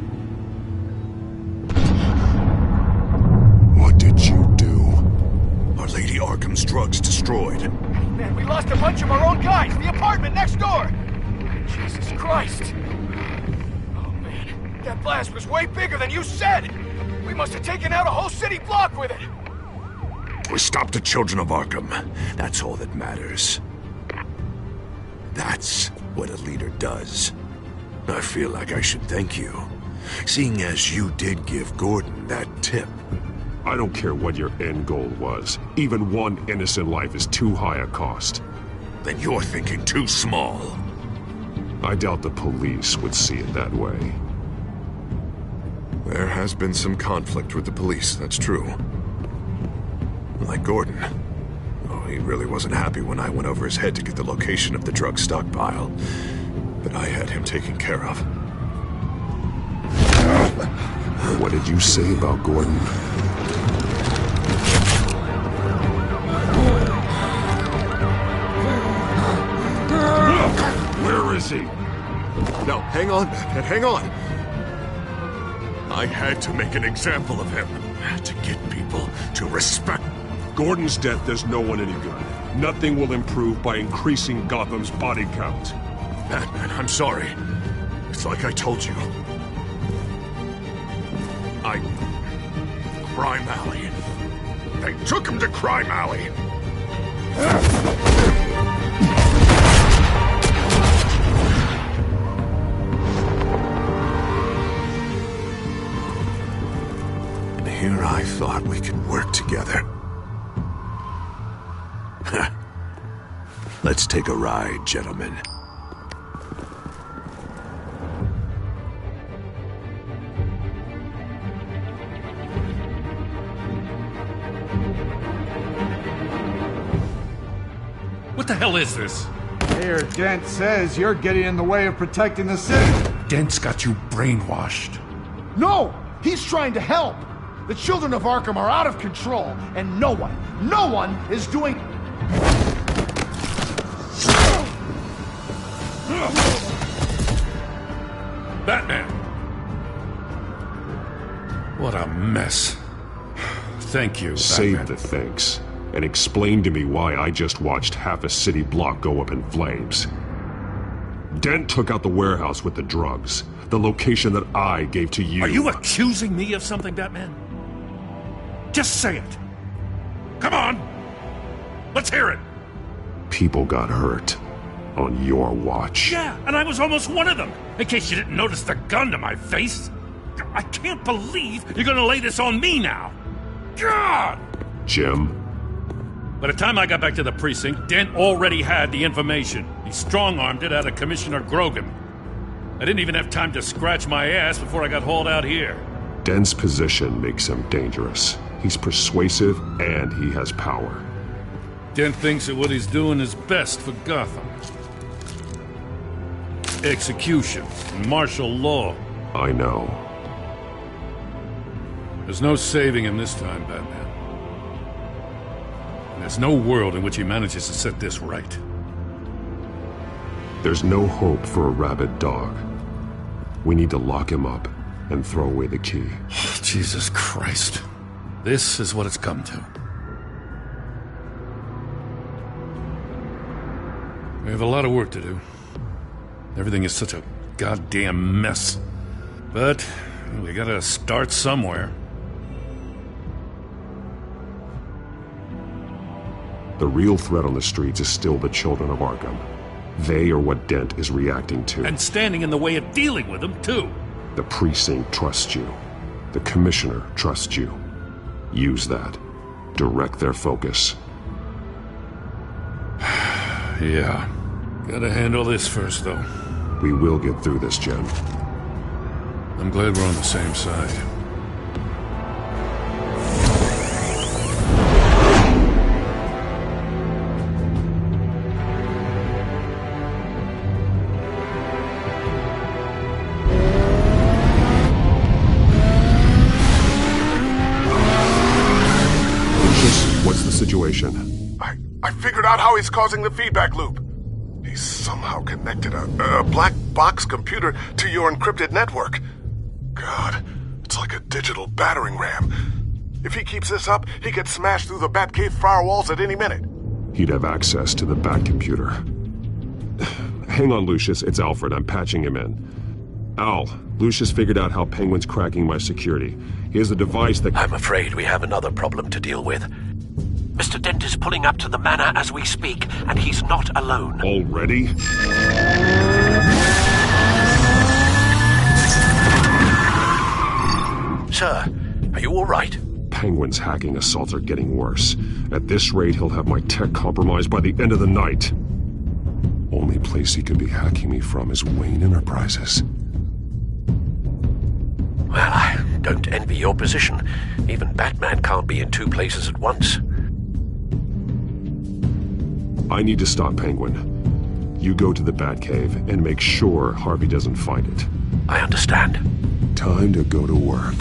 What did you do? Our Lady Arkham's drugs destroyed. Man, we lost a bunch of our own guys. The apartment next door. Jesus Christ. Oh, man. That blast was way bigger than you said. We must have taken out a whole city block with it. We stopped the children of Arkham. That's all that matters. That's what a leader does. I feel like I should thank you, seeing as you did give Gordon that tip. I don't care what your end goal was. Even one innocent life is too high a cost. Then you're thinking too small. I doubt the police would see it that way. There has been some conflict with the police, that's true. Like Gordon. Oh, he really wasn't happy when I went over his head to get the location of the drug stockpile. But I had him taken care of. What did you say about Gordon? Where is he? No, hang on, Batman, hang on. I had to make an example of him. To get people to respect. Gordon's death does no one any good. Nothing will improve by increasing Gotham's body count. Batman, I'm sorry. It's like I told you. Crime Alley. They took him to Crime Alley. And here I thought we could work together. Let's take a ride, gentlemen. What the hell is this? Mayor Dent says you're getting in the way of protecting the city. Dent's got you brainwashed. No! He's trying to help! The children of Arkham are out of control, and no one is doing... Batman! What a mess. Thank you, Save Batman. the thanks, and explain to me why I just watched half a city block go up in flames. Dent took out the warehouse with the drugs, the location that I gave to you. Are you accusing me of something, Batman? Just say it. Come on! Let's hear it! People got hurt on your watch. Yeah, and I was almost one of them, in case you didn't notice the gun to my face. I can't believe you're gonna lay this on me now. God! Jim? By the time I got back to the precinct, Dent already had the information. He strong-armed it out of Commissioner Grogan. I didn't even have time to scratch my ass before I got hauled out here. Dent's position makes him dangerous. He's persuasive, and he has power. Dent thinks that what he's doing is best for Gotham. Execution and martial law. I know. There's no saving him this time, Batman. And there's no world in which he manages to set this right. There's no hope for a rabid dog. We need to lock him up and throw away the key. Oh, Jesus Christ. This is what it's come to. We have a lot of work to do. Everything is such a goddamn mess. But we gotta start somewhere. The real threat on the streets is still the children of Arkham. They are what Dent is reacting to. And standing in the way of dealing with them, too. The precinct trusts you. The commissioner trusts you. Use that. Direct their focus. Yeah. Gotta handle this first, though. We will get through this, Jen. I'm glad we're on the same side. What's the situation? I figured out how he's causing the feedback loop. He's somehow connected a black box computer to your encrypted network. God, it's like a digital battering ram. If he keeps this up, he could smash through the Batcave firewalls at any minute. He'd have access to the Bat computer. Hang on, Lucius. It's Alfred. I'm patching him in. Al, Lucius figured out how Penguin's cracking my security. He has a device that... I'm afraid we have another problem to deal with. Mr. Dent is pulling up to the manor as we speak, and he's not alone. Already? Sir, are you all right? Penguin's hacking assaults are getting worse. At this rate, he'll have my tech compromised by the end of the night. Only place he could be hacking me from is Wayne Enterprises. Well, I don't envy your position. Even Batman can't be in two places at once. I need to stop Penguin. You go to the Batcave and make sure Harvey doesn't find it. I understand. Time to go to work.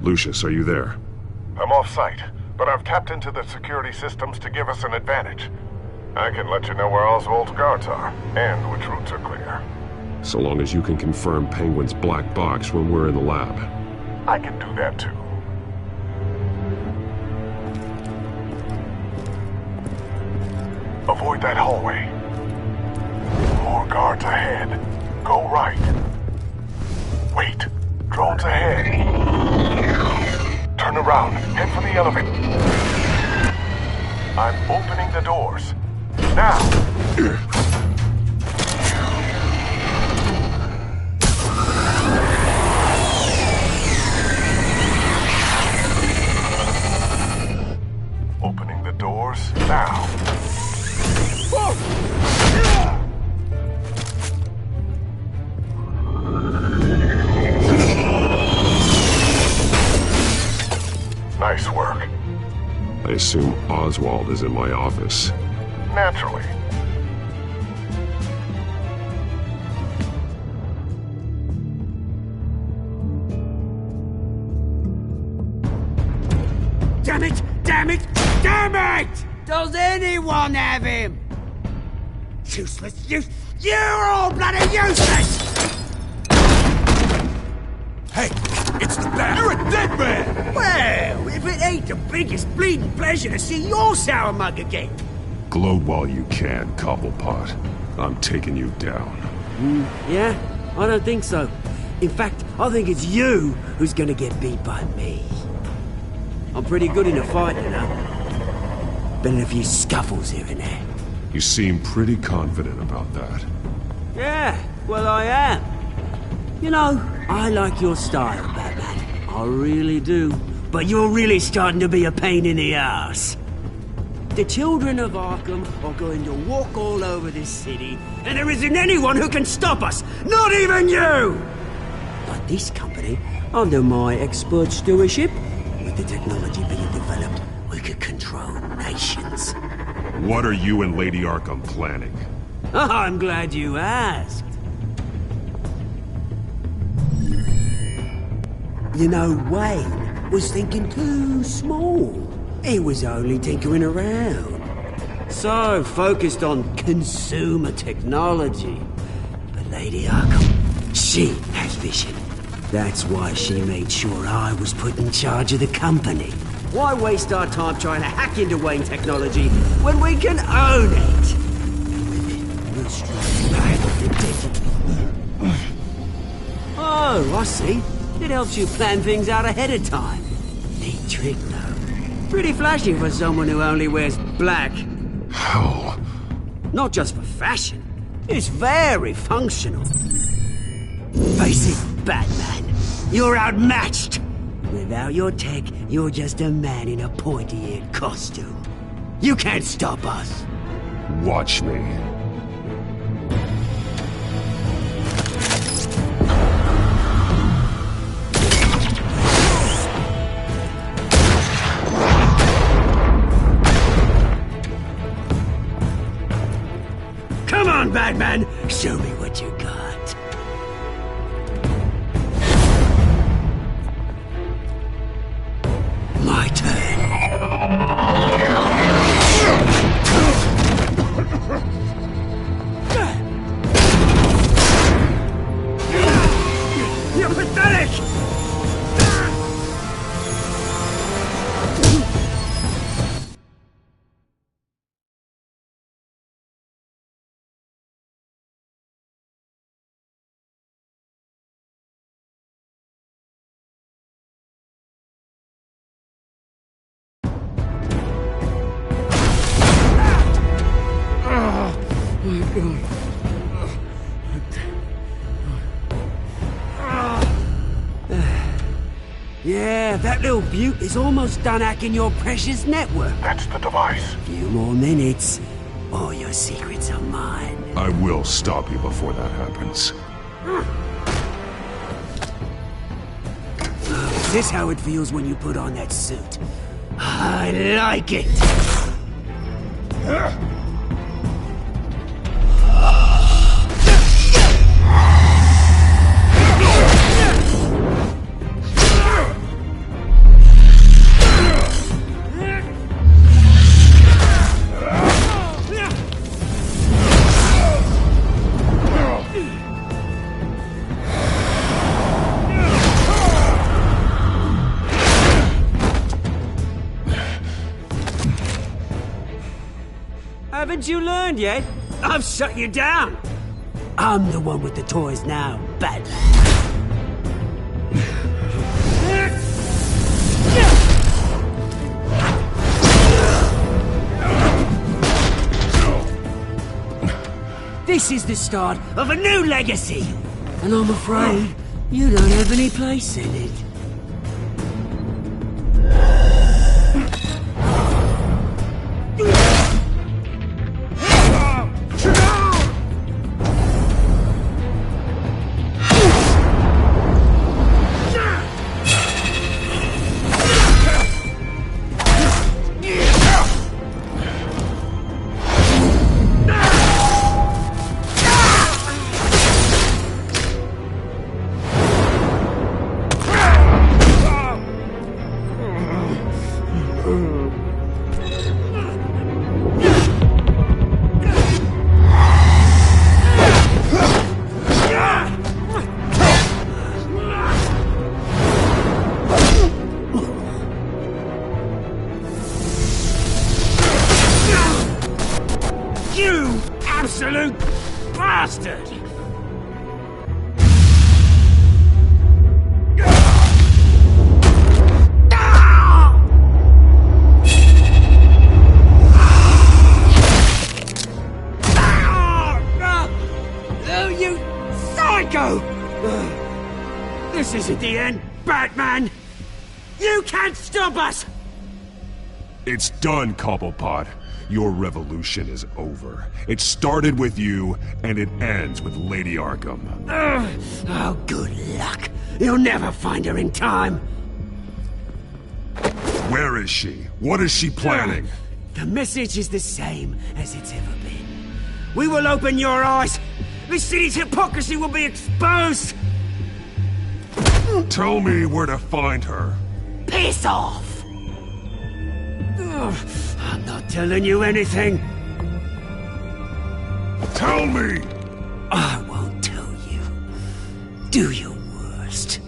Lucius, are you there? I'm off-site, but I've tapped into the security systems to give us an advantage. I can let you know where Oswald's guards are, and which routes are clear. So long as you can confirm Penguin's black box when we're in the lab. I can do that too. Avoid that hallway. More guards ahead. Go right. Wait. Drones ahead. Turn around. Head for the elevator. I'm opening the doors. Now! Opening the doors now. Nice work. I assume Oswald is in my office. Naturally. Damn it! Damn it! Damn it! Does anyone have him? Useless! You're all bloody useless! Hey, it's the Bat. You're a dead man! Well, if it ain't the biggest bleeding pleasure to see your sour mug again. Gloat while you can, Cobblepot. I'm taking you down. Yeah? I don't think so. In fact, I think it's you who's gonna get beat by me. I'm pretty good in a fight, you know. Been in a few scuffles here and there. You seem pretty confident about that. Yeah, well, I am. You know, I like your style, Batman. I really do. But you're really starting to be a pain in the ass. The children of Arkham are going to walk all over this city, and there isn't anyone who can stop us, not even you! But this company, under my expert stewardship, with the technology being developed, we could control nations. What are you and Lady Arkham planning? I'm glad you asked. You know, Wayne was thinking too small. He was only tinkering around. So focused on consumer technology. But Lady Arkham, she has vision. That's why she made sure I was put in charge of the company. Why waste our time trying to hack into Wayne technology when we can own it? And with it, we'll strike back the digital. Oh, I see. It helps you plan things out ahead of time. Neat trick, though. Pretty flashy for someone who only wears black. How? Not just for fashion. It's very functional. Face it, Batman. You're outmatched. Without your tech, you're just a man in a pointy-eared costume. You can't stop us. Watch me. Come on, Batman! Show me what you got. My turn. You're pathetic! Yeah, that little beaut is almost done hacking your precious network. That's the device. Few more minutes, all your secrets are mine. I will stop you before that happens. Is this how it feels when you put on that suit? I like it! Haven't you learned yet? I've shut you down! I'm the one with the toys now, Batman. This is the start of a new legacy! And I'm afraid you don't have any place in it. You absolute bastard! Oh, you psycho! This isn't the end, Batman! You can't stop us! It's done, Cobblepot. Your revolution is over. It started with you, and it ends with Lady Arkham. Oh, good luck. You'll never find her in time. Where is she? What is she planning? The message is the same as it's ever been. We will open your eyes. This city's hypocrisy will be exposed. Tell me where to find her. Piss off! Ugh, I'm not telling you anything. Tell me! I won't tell you. Do your worst.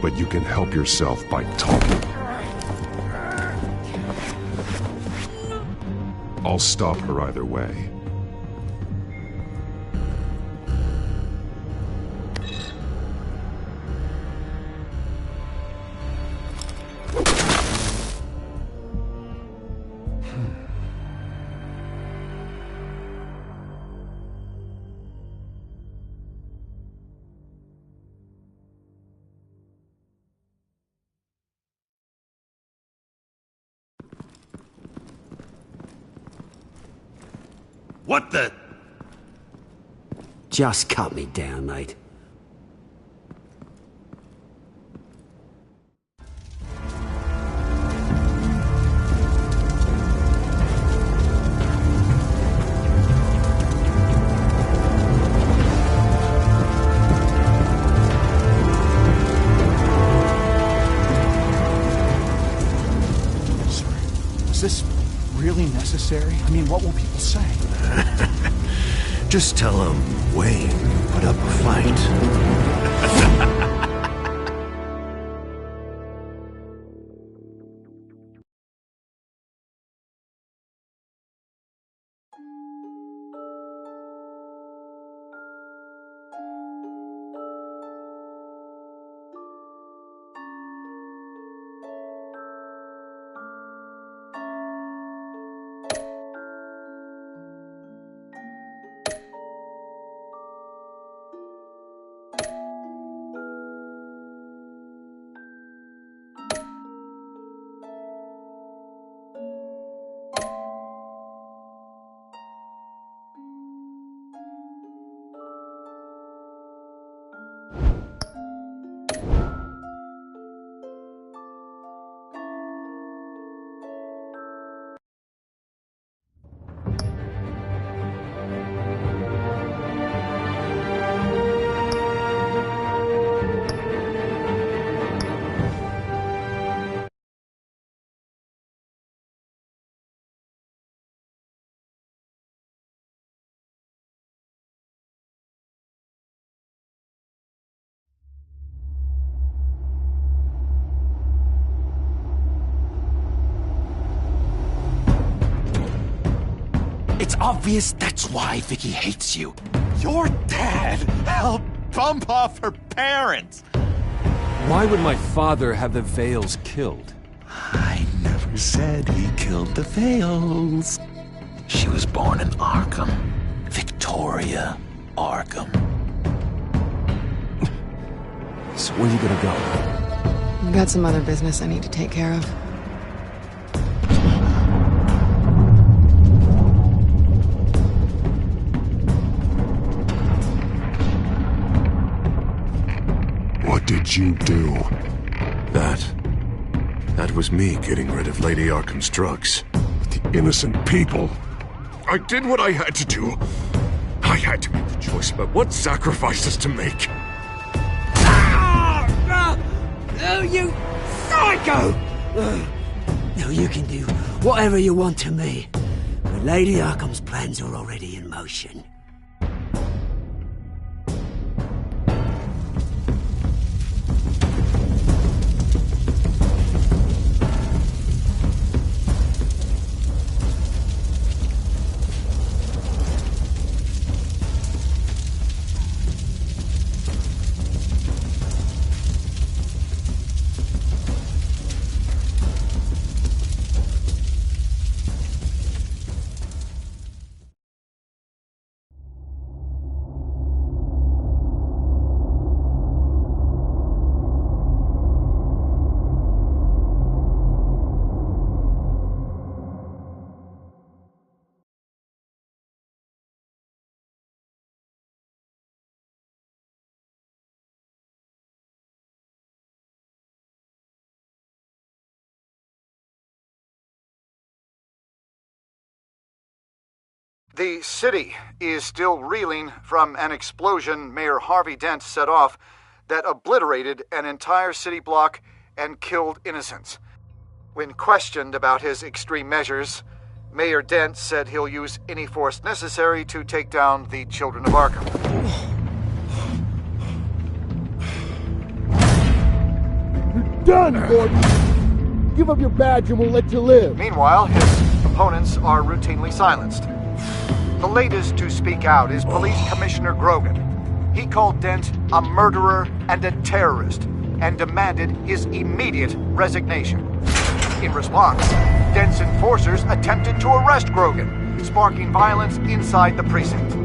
But you can help yourself by talking. I'll stop her either way. What the? Just cut me down, mate. Is this really necessary? I mean, what will people say? Just tell him Wayne put up a fight. It's obvious that's why Vicky hates you. Your dad helped bump off her parents. Why would my father have the Vales killed? I never said he killed the Vales. She was born in Arkham. Victoria Arkham. So where are you gonna go? I've got some other business I need to take care of. What did you do? That was me getting rid of Lady Arkham's drugs. The innocent people. I did what I had to do. I had to make the choice about what sacrifices to make. Oh, you psycho! No, you can do whatever you want to me. But Lady Arkham's plans are already in motion. The city is still reeling from an explosion Mayor Harvey Dent set off that obliterated an entire city block and killed innocents. When questioned about his extreme measures, Mayor Dent said he'll use any force necessary to take down the Children of Arkham. You're done, Gordon! Give up your badge and we'll let you live. Meanwhile, his opponents are routinely silenced. The latest to speak out is Police Commissioner Grogan. He called Dent a murderer and a terrorist and demanded his immediate resignation. In response, Dent's enforcers attempted to arrest Grogan, sparking violence inside the precinct.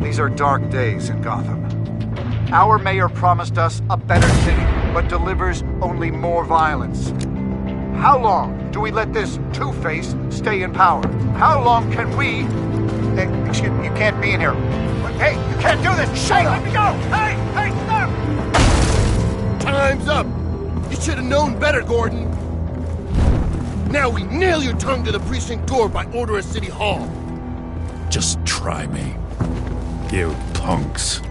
These are dark days in Gotham. Our mayor promised us a better city, but delivers only more violence. How long do we let this two-face stay in power? How long can we... excuse me, you can't be in here. Hey, you can't do this! Shut up! Let me go! Hey, stop! Time's up! You should have known better, Gordon! Now we nail your tongue to the precinct door by order of City Hall! Just try me, you punks.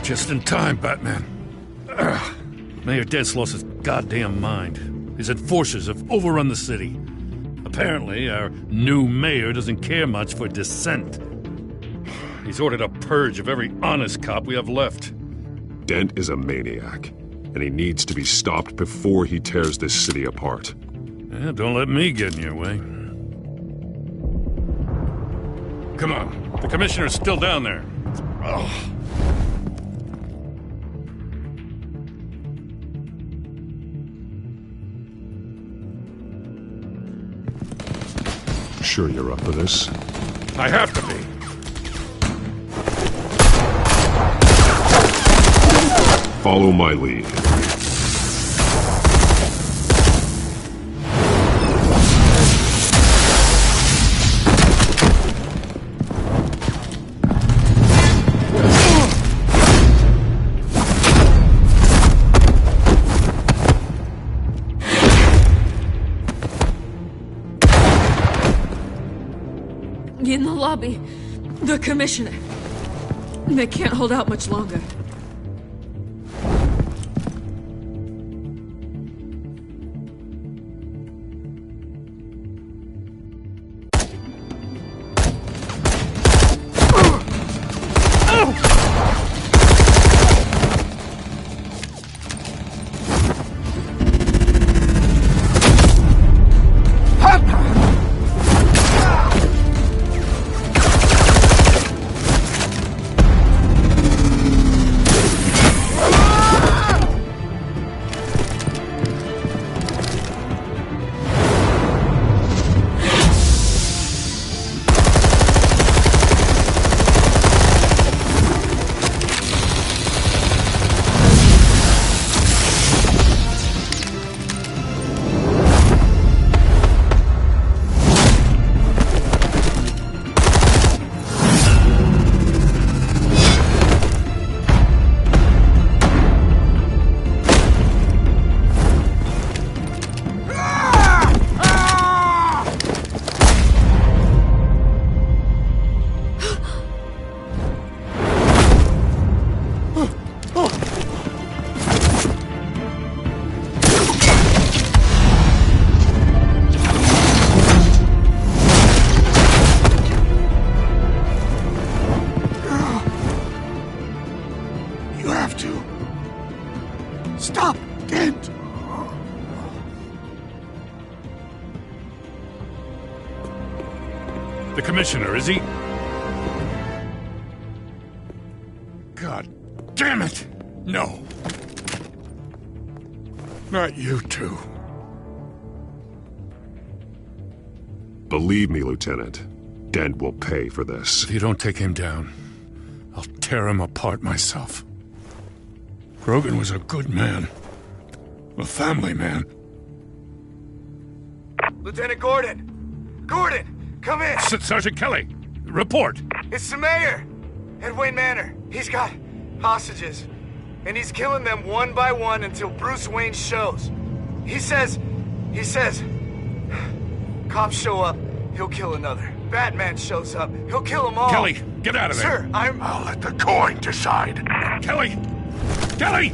Just in time, Batman. Mayor Dent's lost his goddamn mind. His enforcers have overrun the city. Apparently, our new mayor doesn't care much for dissent. He's ordered a purge of every honest cop we have left. Dent is a maniac, and he needs to be stopped before he tears this city apart. Yeah, don't let me get in your way. Come on, the commissioner's still down there. Oh. Sure you're up for this? I have to be. Follow my lead. In the lobby, the commissioner. They can't hold out much longer. Stop, Dent! The commissioner, is he? God damn it! No. Not you two. Believe me, Lieutenant, Dent will pay for this. If you don't take him down, I'll tear him apart myself. Grogan was a good man. A family man. Lieutenant Gordon! Gordon, come in! Sergeant Kelly, report! It's the mayor! At Wayne Manor. He's got hostages. And he's killing them one by one until Bruce Wayne shows. He says... Cops show up, he'll kill another. Batman shows up, he'll kill them all. Kelly, get out of there! Sir, I'll let the coin decide. Kelly! Kelly!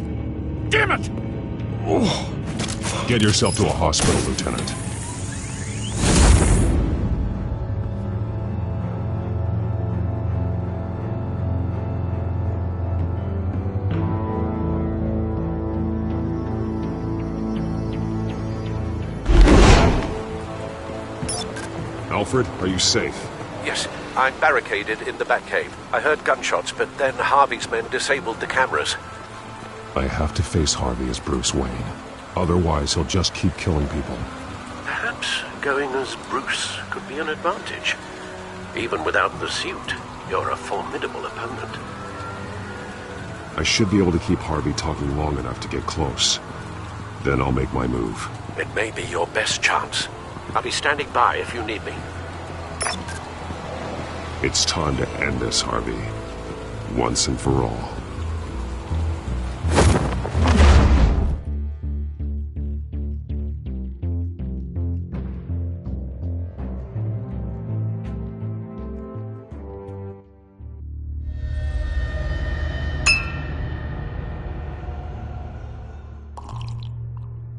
Damn it! Get yourself to a hospital, Lieutenant. Alfred, are you safe? Yes, I'm barricaded in the Batcave. I heard gunshots, but then Harvey's men disabled the cameras. I have to face Harvey as Bruce Wayne. Otherwise, he'll just keep killing people. Perhaps going as Bruce could be an advantage. Even without the suit, you're a formidable opponent. I should be able to keep Harvey talking long enough to get close. Then I'll make my move. It may be your best chance. I'll be standing by if you need me. It's time to end this, Harvey. Once and for all.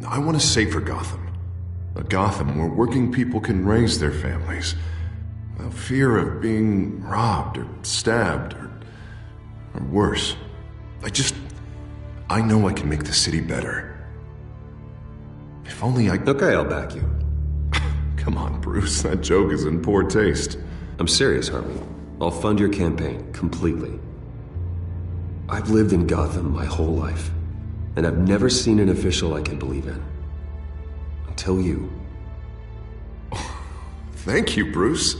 I want a safer Gotham. A Gotham where working people can raise their families without fear of being robbed or stabbed or worse. I know I can make the city better. If only I... Okay, I'll back you. Come on, Bruce, that joke is in poor taste. I'm serious, Harvey. I'll fund your campaign, completely. I've lived in Gotham my whole life, and I've never seen an official I can believe in. Until you. Thank you, Bruce.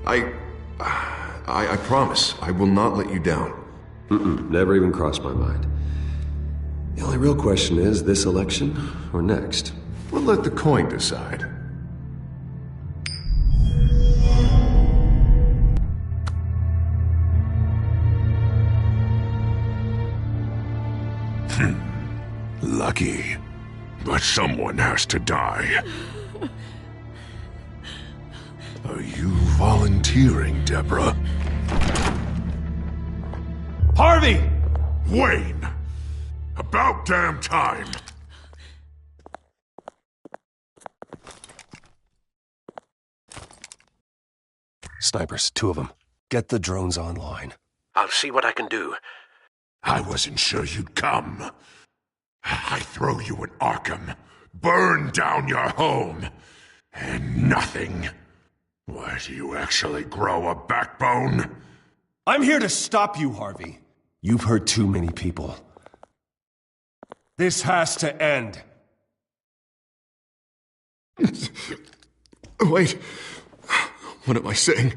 I promise, I will not let you down. Never even crossed my mind. The only real question is, this election or next? We'll let the coin decide. Lucky. But someone has to die. Are you volunteering, Deborah? Harvey! Wayne! About damn time! Snipers, 2 of them. Get the drones online. I'll see what I can do. I wasn't sure you'd come. I throw you in Arkham, burn down your home, and nothing. Why, do you actually grow a backbone? I'm here to stop you, Harvey. You've hurt too many people. This has to end. Wait. What am I saying?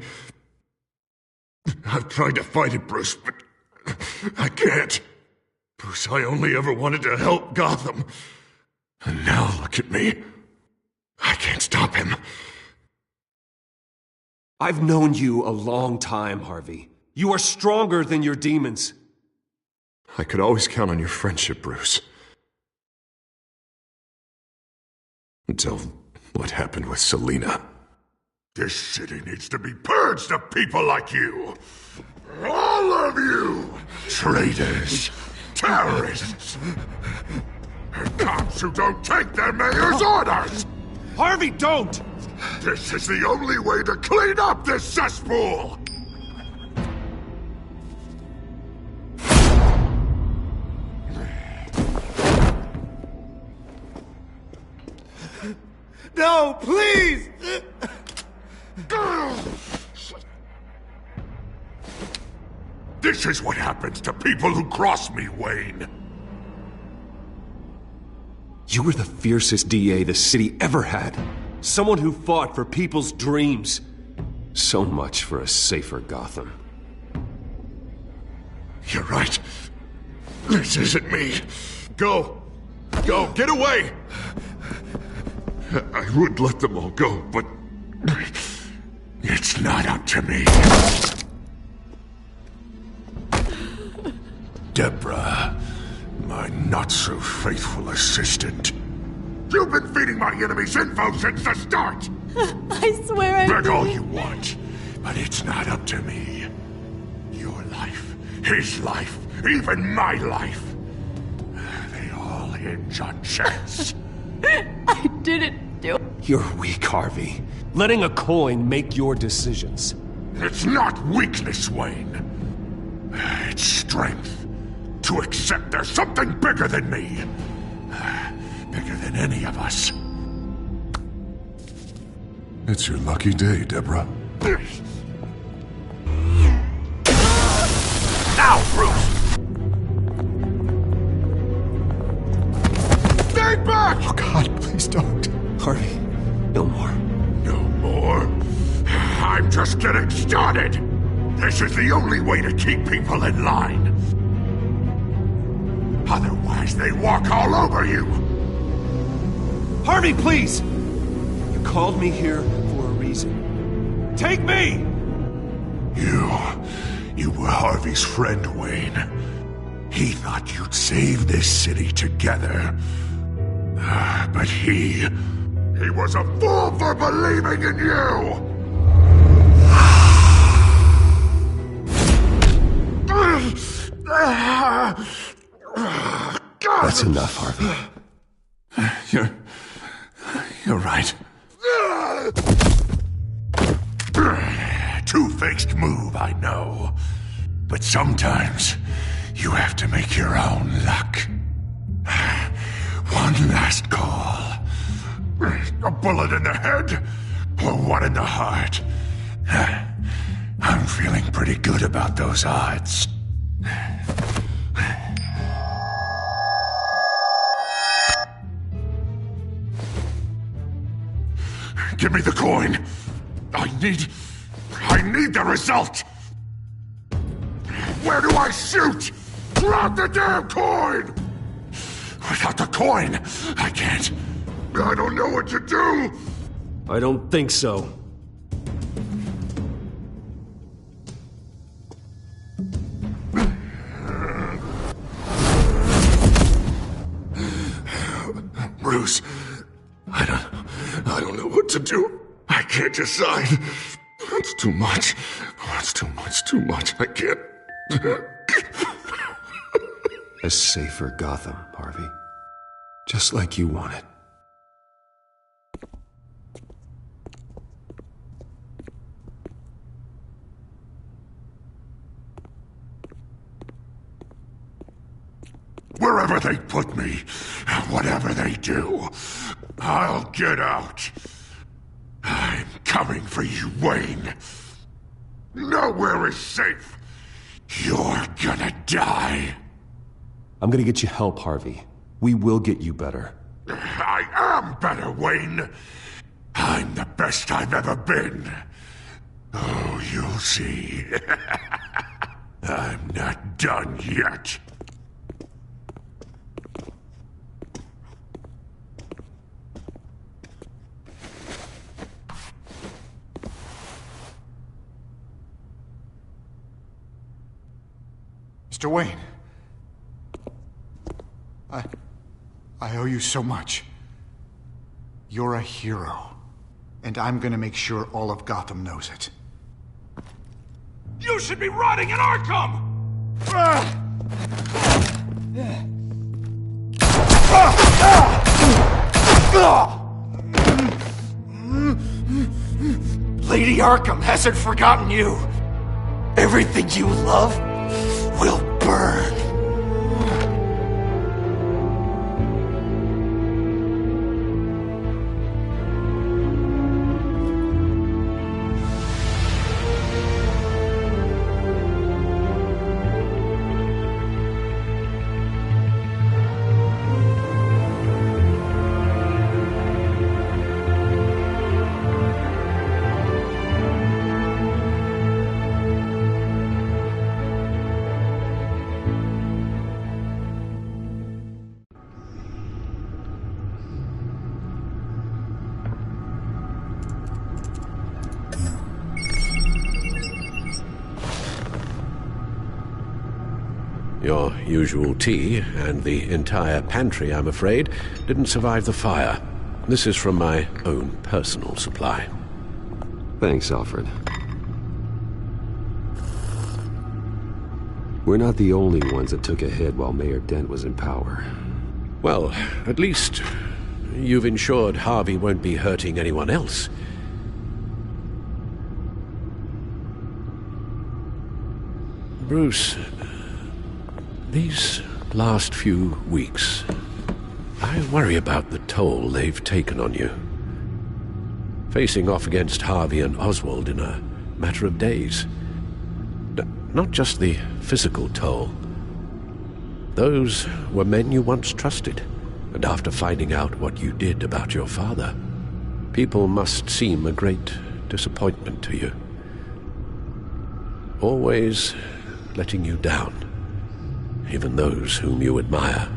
I've tried to fight it, Bruce, but I can't. Bruce, I only ever wanted to help Gotham. And now look at me. I can't stop him. I've known you a long time, Harvey. You are stronger than your demons. I could always count on your friendship, Bruce. Until what happened with Selina. This city needs to be purged of people like you. All of you! Traitors! Terrorists! And cops who don't take their mayor's orders! Harvey, don't! This is the only way to clean up this cesspool! No, please! This is what happens to people who cross me, Wayne. You were the fiercest DA the city ever had. Someone who fought for people's dreams. So much for a safer Gotham. You're right. This isn't me. Go. Go. Get away. I would let them all go, but it's not up to me. Deborah, my not-so-faithful assistant. You've been feeding my enemies info since the start! I swear I Beg all didn't. you want, but it's not up to me. Your life, his life, even my life. They all hinge on chance. I didn't do it. You're weak, Harvey. Letting a coin make your decisions. It's not weakness, Wayne. It's strength. To accept there's something bigger than me. Bigger than any of us. It's your lucky day, Deborah. Now, Bruce! Stay back! Oh, God, please don't. Harvey, no more. No more? I'm just getting started. This is the only way to keep people in line. Otherwise, they walk all over you. Harvey, please! You called me here for a reason. Take me! You were Harvey's friend, Wayne. He thought you'd save this city together. But he was a fool for believing in you! That's enough, Harvey. You're right. Two-faced move, I know. But sometimes you have to make your own luck. One last call. A bullet in the head, or one in the heart. I'm feeling pretty good about those odds. Give me the coin. I need the result. Where do I shoot? Drop the damn coin! Without the coin, I can't. I don't know what to do. I don't think so. Bruce, I don't know what to do. I can't decide. It's too much. It's too much. I can't. A safer Gotham, Harvey. Just like you wanted. Wherever they put me, whatever they do, I'll get out. I'm coming for you, Wayne. Nowhere is safe. You're gonna die. I'm gonna get you help, Harvey. We will get you better. I am better, Wayne. I'm the best I've ever been. Oh, you'll see. I'm not done yet. Mr. Wayne. I owe you so much. You're a hero. And I'm gonna make sure all of Gotham knows it. You should be rotting in Arkham! Lady Arkham hasn't forgotten you. Everything you love will burn. Your usual tea and the entire pantry, I'm afraid, didn't survive the fire. This is from my own personal supply. Thanks, Alfred. We're not the only ones that took a hit while Mayor Dent was in power. Well, at least you've ensured Harvey won't be hurting anyone else. Bruce, these last few weeks, I worry about the toll they've taken on you. Facing off against Harvey and Oswald in a matter of days. Not just the physical toll. Those were men you once trusted, and after finding out what you did about your father, people must seem a great disappointment to you. Always letting you down, even those whom you admire.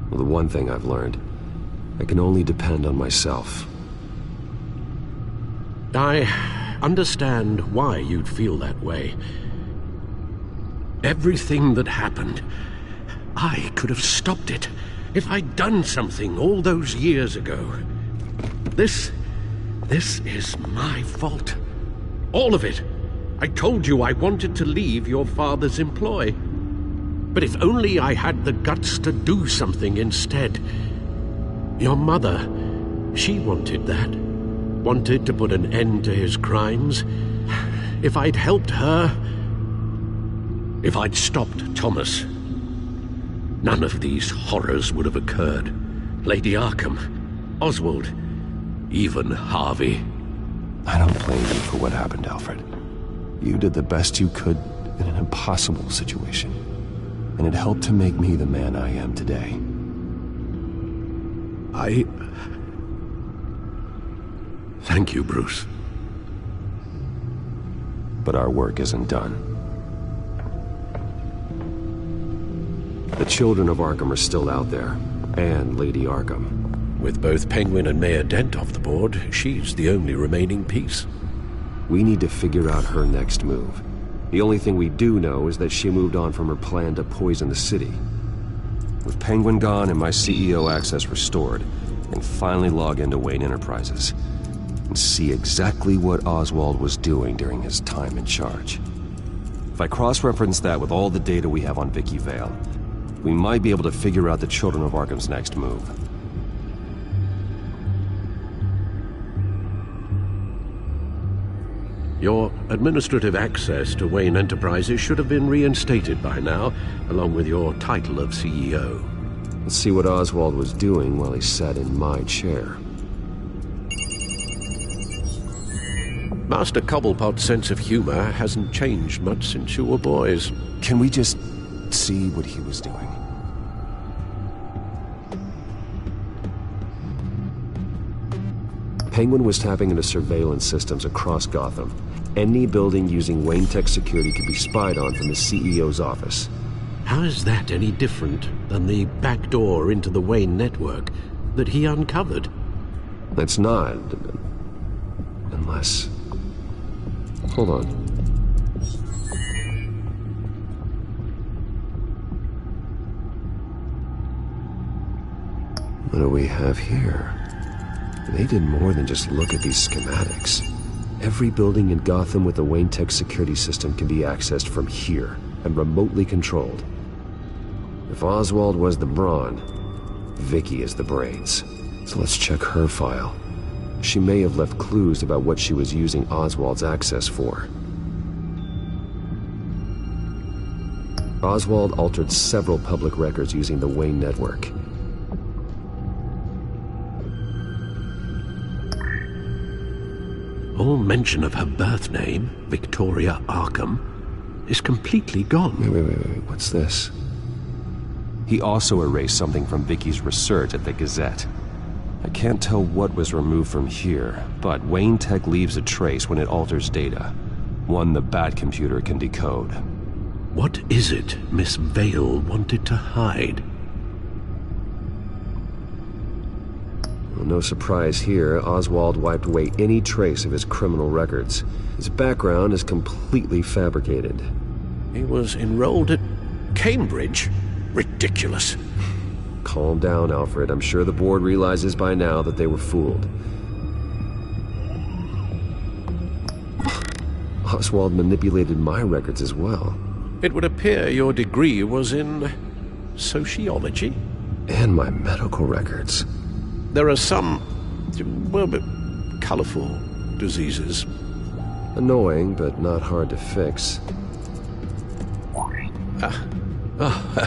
Well, the one thing I've learned, I can only depend on myself. I understand why you'd feel that way. Everything that happened, I could have stopped it if I'd done something all those years ago. This is my fault. All of it. I told you I wanted to leave your father's employ. But if only I had the guts to do something instead. Your mother, she wanted that. Wanted to put an end to his crimes. If I'd helped her, if I'd stopped Thomas, none of these horrors would have occurred. Lady Arkham, Oswald, even Harvey. I don't blame you for what happened, Alfred. You did the best you could in an impossible situation, and it helped to make me the man I am today. Thank you, Bruce. But our work isn't done. The children of Arkham are still out there, and Lady Arkham. With both Penguin and Mayor Dent off the board, she's the only remaining piece. We need to figure out her next move. The only thing we do know is that she moved on from her plan to poison the city. With Penguin gone and my CEO access restored, I can finally log into Wayne Enterprises and see exactly what Oswald was doing during his time in charge. If I cross-reference that with all the data we have on Vicky Vale, we might be able to figure out the Children of Arkham's next move. Your administrative access to Wayne Enterprises should have been reinstated by now, along with your title of CEO. Let's see what Oswald was doing while he sat in my chair. Master Cobblepot's sense of humor hasn't changed much since you were boys. Can we just see what he was doing? Penguin was tapping into surveillance systems across Gotham. Any building using Wayne Tech security could be spied on from the CEO's office. How is that any different than the back door into the Wayne network that he uncovered? It's not. Unless... Hold on. What do we have here? They did more than just look at these schematics. Every building in Gotham with the Wayne Tech security system can be accessed from here and remotely controlled. If Oswald was the brawn, Vicky is the brains. So let's check her file. She may have left clues about what she was using Oswald's access for. Oswald altered several public records using the Wayne network. All mention of her birth name, Victoria Arkham, is completely gone. Wait, what's this? He also erased something from Vicky's research at the Gazette. I can't tell what was removed from here, but Wayne Tech leaves a trace when it alters data. One the Bat computer can decode. What is it Miss Vale wanted to hide? Well, no surprise here, Oswald wiped away any trace of his criminal records. His background is completely fabricated. He was enrolled at Cambridge? Ridiculous. Calm down, Alfred. I'm sure the board realizes by now that they were fooled. Oswald manipulated my records as well. It would appear your degree was in sociology? And my medical records. There are some, well, colorful diseases. Annoying, but not hard to fix.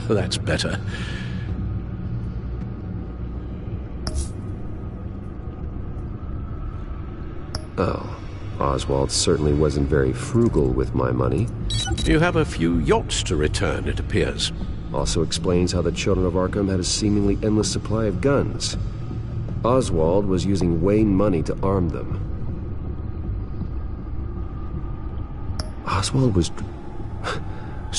That's better. Oh, Oswald certainly wasn't very frugal with my money. You have a few yachts to return, it appears. Also explains how the children of Arkham had a seemingly endless supply of guns. Oswald was using Wayne money to arm them. Oswald was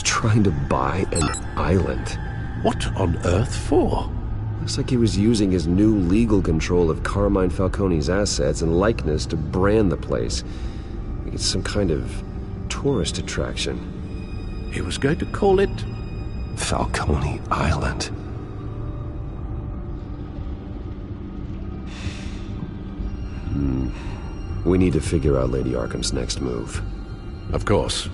trying to buy an island. What on earth for? Looks like he was using his new legal control of Carmine Falcone's assets and likeness to brand the place. Like it's some kind of tourist attraction. He was going to call it Falcone Island. We need to figure out Lady Arkham's next move. Of course.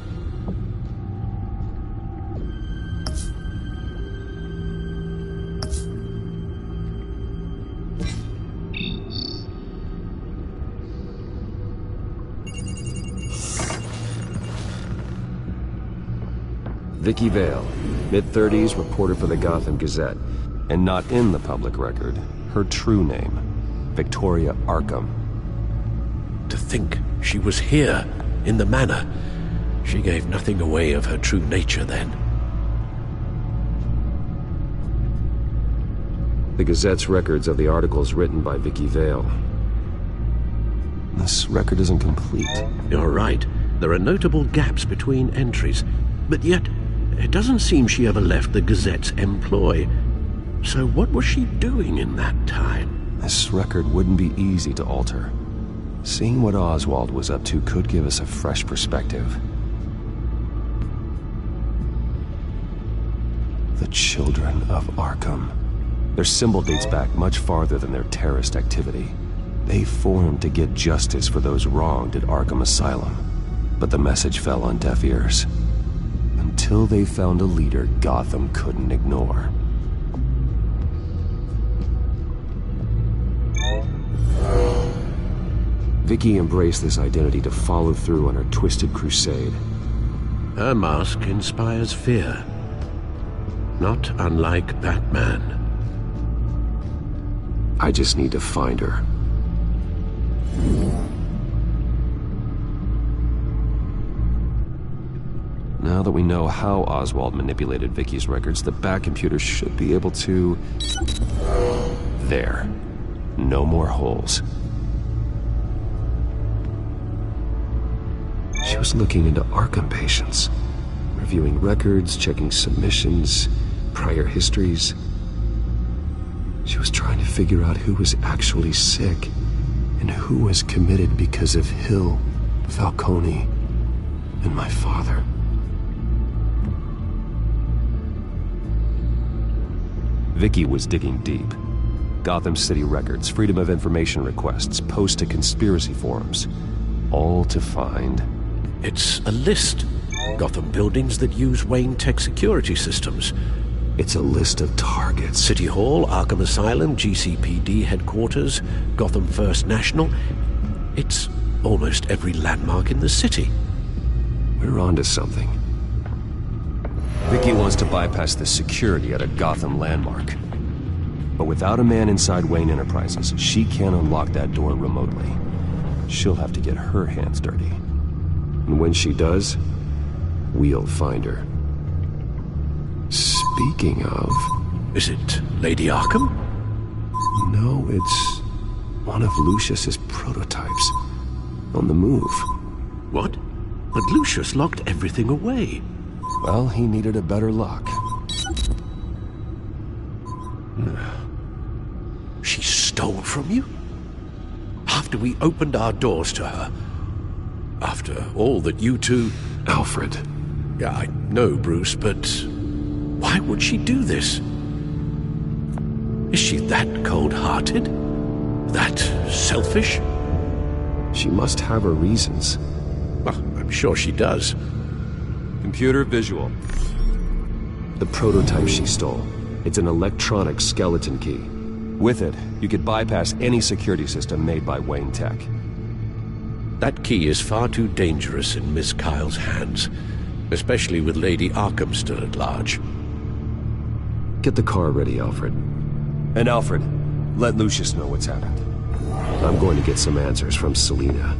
Vicky Vale, mid-30s, reporter for the Gotham Gazette. And not in the public record, her true name, Victoria Arkham. To think she was here, in the manor. She gave nothing away of her true nature then. The Gazette's records of the articles written by Vicky Vale. This record isn't complete. You're right. There are notable gaps between entries. But yet, it doesn't seem she ever left the Gazette's employ. So what was she doing in that time? This record wouldn't be easy to alter. Seeing what Oswald was up to could give us a fresh perspective. The Children of Arkham. Their symbol dates back much farther than their terrorist activity. They formed to get justice for those wronged at Arkham Asylum. But the message fell on deaf ears. Until they found a leader Gotham couldn't ignore. Vicky embraced this identity to follow through on her twisted crusade. Her mask inspires fear. Not unlike Batman. I just need to find her. Now that we know how Oswald manipulated Vicky's records, the Bat computer should be able to... There. No more holes. She was looking into Arkham patients, reviewing records, checking submissions, prior histories. She was trying to figure out who was actually sick and who was committed because of Hill, Falcone, and my father. Vicky was digging deep. Gotham City records, Freedom of Information requests, posts to conspiracy forums. All to find... It's a list. Gotham buildings that use Wayne Tech security systems. It's a list of targets. City Hall, Arkham Asylum, GCPD headquarters, Gotham First National. It's almost every landmark in the city. We're onto something. Vicky wants to bypass the security at a Gotham landmark. But without a man inside Wayne Enterprises, she can't unlock that door remotely. She'll have to get her hands dirty. And when she does, we'll find her. Speaking of... Is it Lady Arkham? No, it's one of Lucius's prototypes. On the move. What? But Lucius locked everything away. Well, he needed a better lock. She stole from you? After we opened our doors to her? After all that you two... Alfred. Yeah, I know, Bruce, but... Why would she do this? Is she that cold-hearted? That selfish? She must have her reasons. Well, I'm sure she does. Computer visual. The prototype she stole. It's an electronic skeleton key. With it, you could bypass any security system made by Wayne Tech. That key is far too dangerous in Miss Kyle's hands, especially with Lady Arkham still at large. Get the car ready, Alfred. And Alfred, let Lucius know what's happened. I'm going to get some answers from Selina.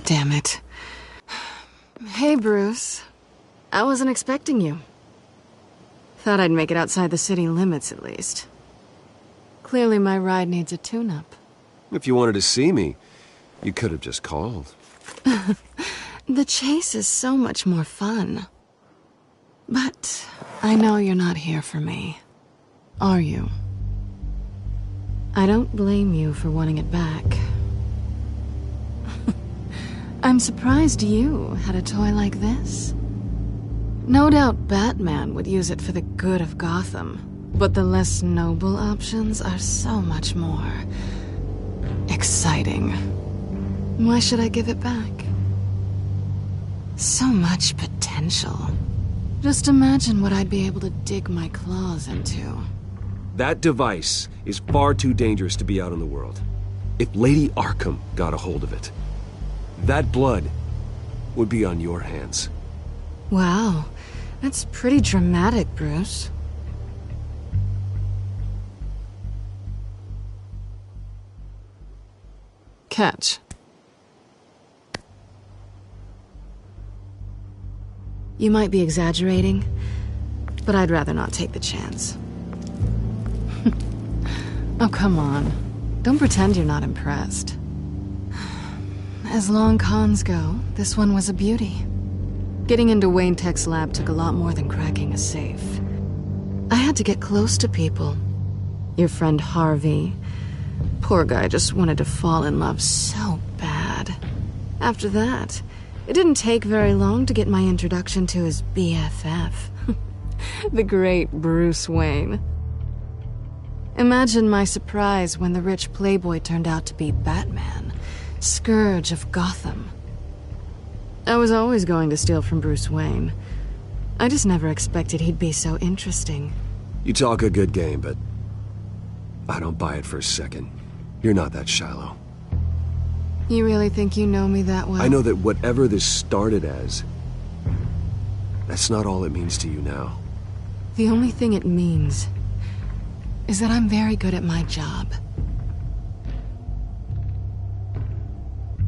Damn it. Hey, Bruce. I wasn't expecting you. Thought I'd make it outside the city limits, at least. Clearly my ride needs a tune-up. If you wanted to see me, you could have just called. The chase is so much more fun. But I know you're not here for me. Are you? I don't blame you for wanting it back. I'm surprised you had a toy like this. No doubt Batman would use it for the good of Gotham, but the less noble options are so much more exciting. Why should I give it back? So much potential. Just imagine what I'd be able to dig my claws into. That device is far too dangerous to be out in the world. If Lady Arkham got a hold of it, that blood would be on your hands. Wow, that's pretty dramatic, Bruce. Catch. You might be exaggerating, but I'd rather not take the chance. Oh, come on. Don't pretend you're not impressed. As long cons go, this one was a beauty. Getting into Wayne Tech's lab took a lot more than cracking a safe. I had to get close to people. Your friend Harvey. Poor guy just wanted to fall in love so bad. After that, it didn't take very long to get my introduction to his BFF. The great Bruce Wayne. Imagine my surprise when the rich playboy turned out to be Batman, Scourge of Gotham. I was always going to steal from Bruce Wayne. I just never expected he'd be so interesting. You talk a good game, but I don't buy it for a second. You're not that shallow. You really think you know me that well? I know that whatever this started as, that's not all it means to you now. The only thing it means is that I'm very good at my job.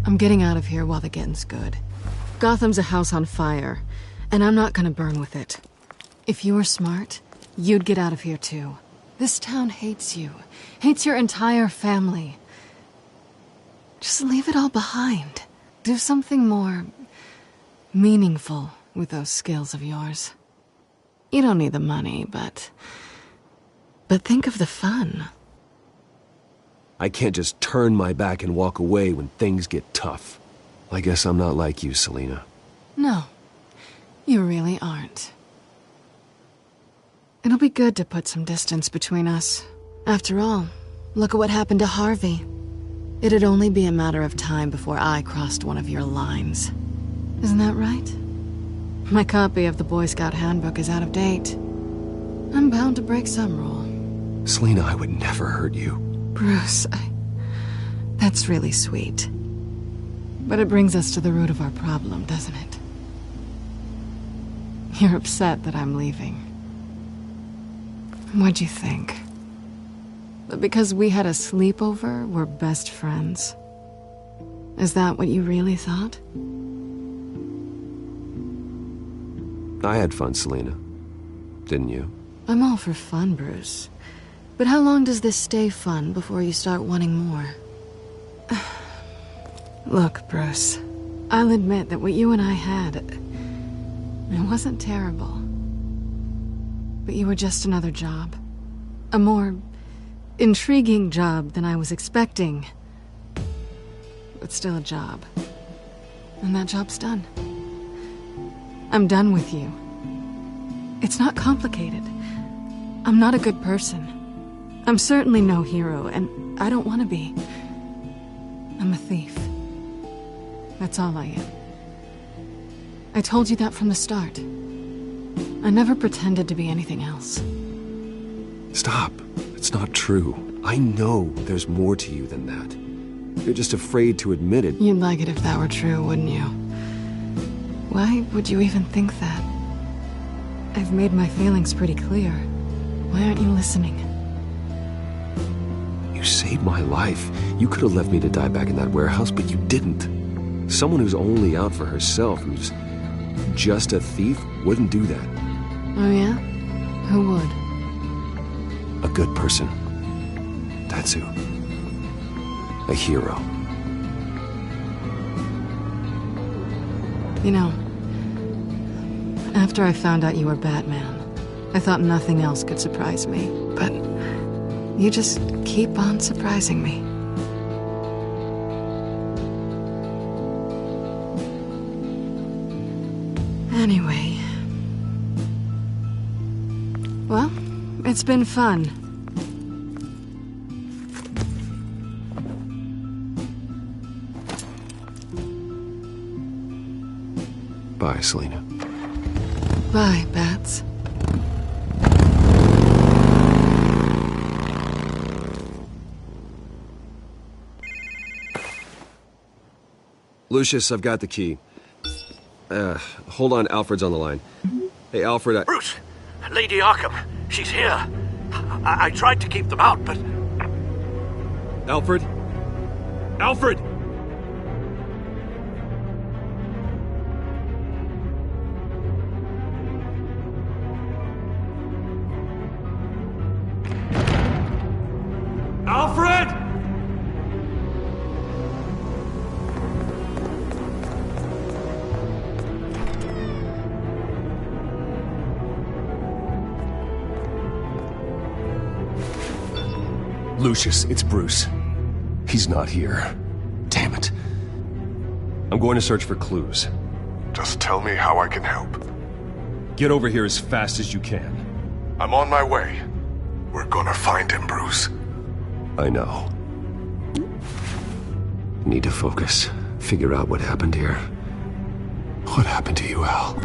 I'm getting out of here while the getting's good. Gotham's a house on fire, and I'm not gonna burn with it. If you were smart, you'd get out of here too. This town hates you, hates your entire family. Just leave it all behind. Do something more meaningful with those skills of yours. You don't need the money, but think of the fun. I can't just turn my back and walk away when things get tough. I guess I'm not like you, Selina. No, you really aren't. It'll be good to put some distance between us. After all, look at what happened to Harvey. It'd only be a matter of time before I crossed one of your lines. Isn't that right? My copy of the Boy Scout Handbook is out of date. I'm bound to break some rule. Selina, I would never hurt you. Bruce, that's really sweet. But it brings us to the root of our problem, doesn't it? You're upset that I'm leaving. What'd you think? That because we had a sleepover, we're best friends? Is that what you really thought? I had fun, Selina. Didn't you? I'm all for fun, Bruce. But how long does this stay fun before you start wanting more? Look, Bruce, I'll admit that what you and I had, it wasn't terrible. But you were just another job. A more intriguing job than I was expecting. But still a job. And that job's done. I'm done with you. It's not complicated. I'm not a good person. I'm certainly no hero, and I don't want to be. I'm a thief. That's all I am. I told you that from the start. I never pretended to be anything else. Stop. It's not true. I know there's more to you than that. You're just afraid to admit it. You'd like it if that were true, wouldn't you? Why would you even think that? I've made my feelings pretty clear. Why aren't you listening? You saved my life. You could have left me to die back in that warehouse, but you didn't. Someone who's only out for herself, who's just a thief, wouldn't do that. Oh yeah? Who would? A good person. That's who. A hero. You know, after I found out you were Batman, I thought nothing else could surprise me, but you just keep on surprising me. Anyway. Well, it's been fun. Bye, Selina. Bye, Bats. Lucius, I've got the key. Hold on, Alfred's on the line. Hey, Alfred, Bruce! Lady Arkham, she's here. I tried to keep them out, but... Alfred? Alfred! Alfred! Lucius, it's Bruce. He's not here. Damn it. I'm going to search for clues. Just tell me how I can help. Get over here as fast as you can. I'm on my way. We're gonna find him, Bruce. I know. Need to focus. Figure out what happened here. What happened to you, Al?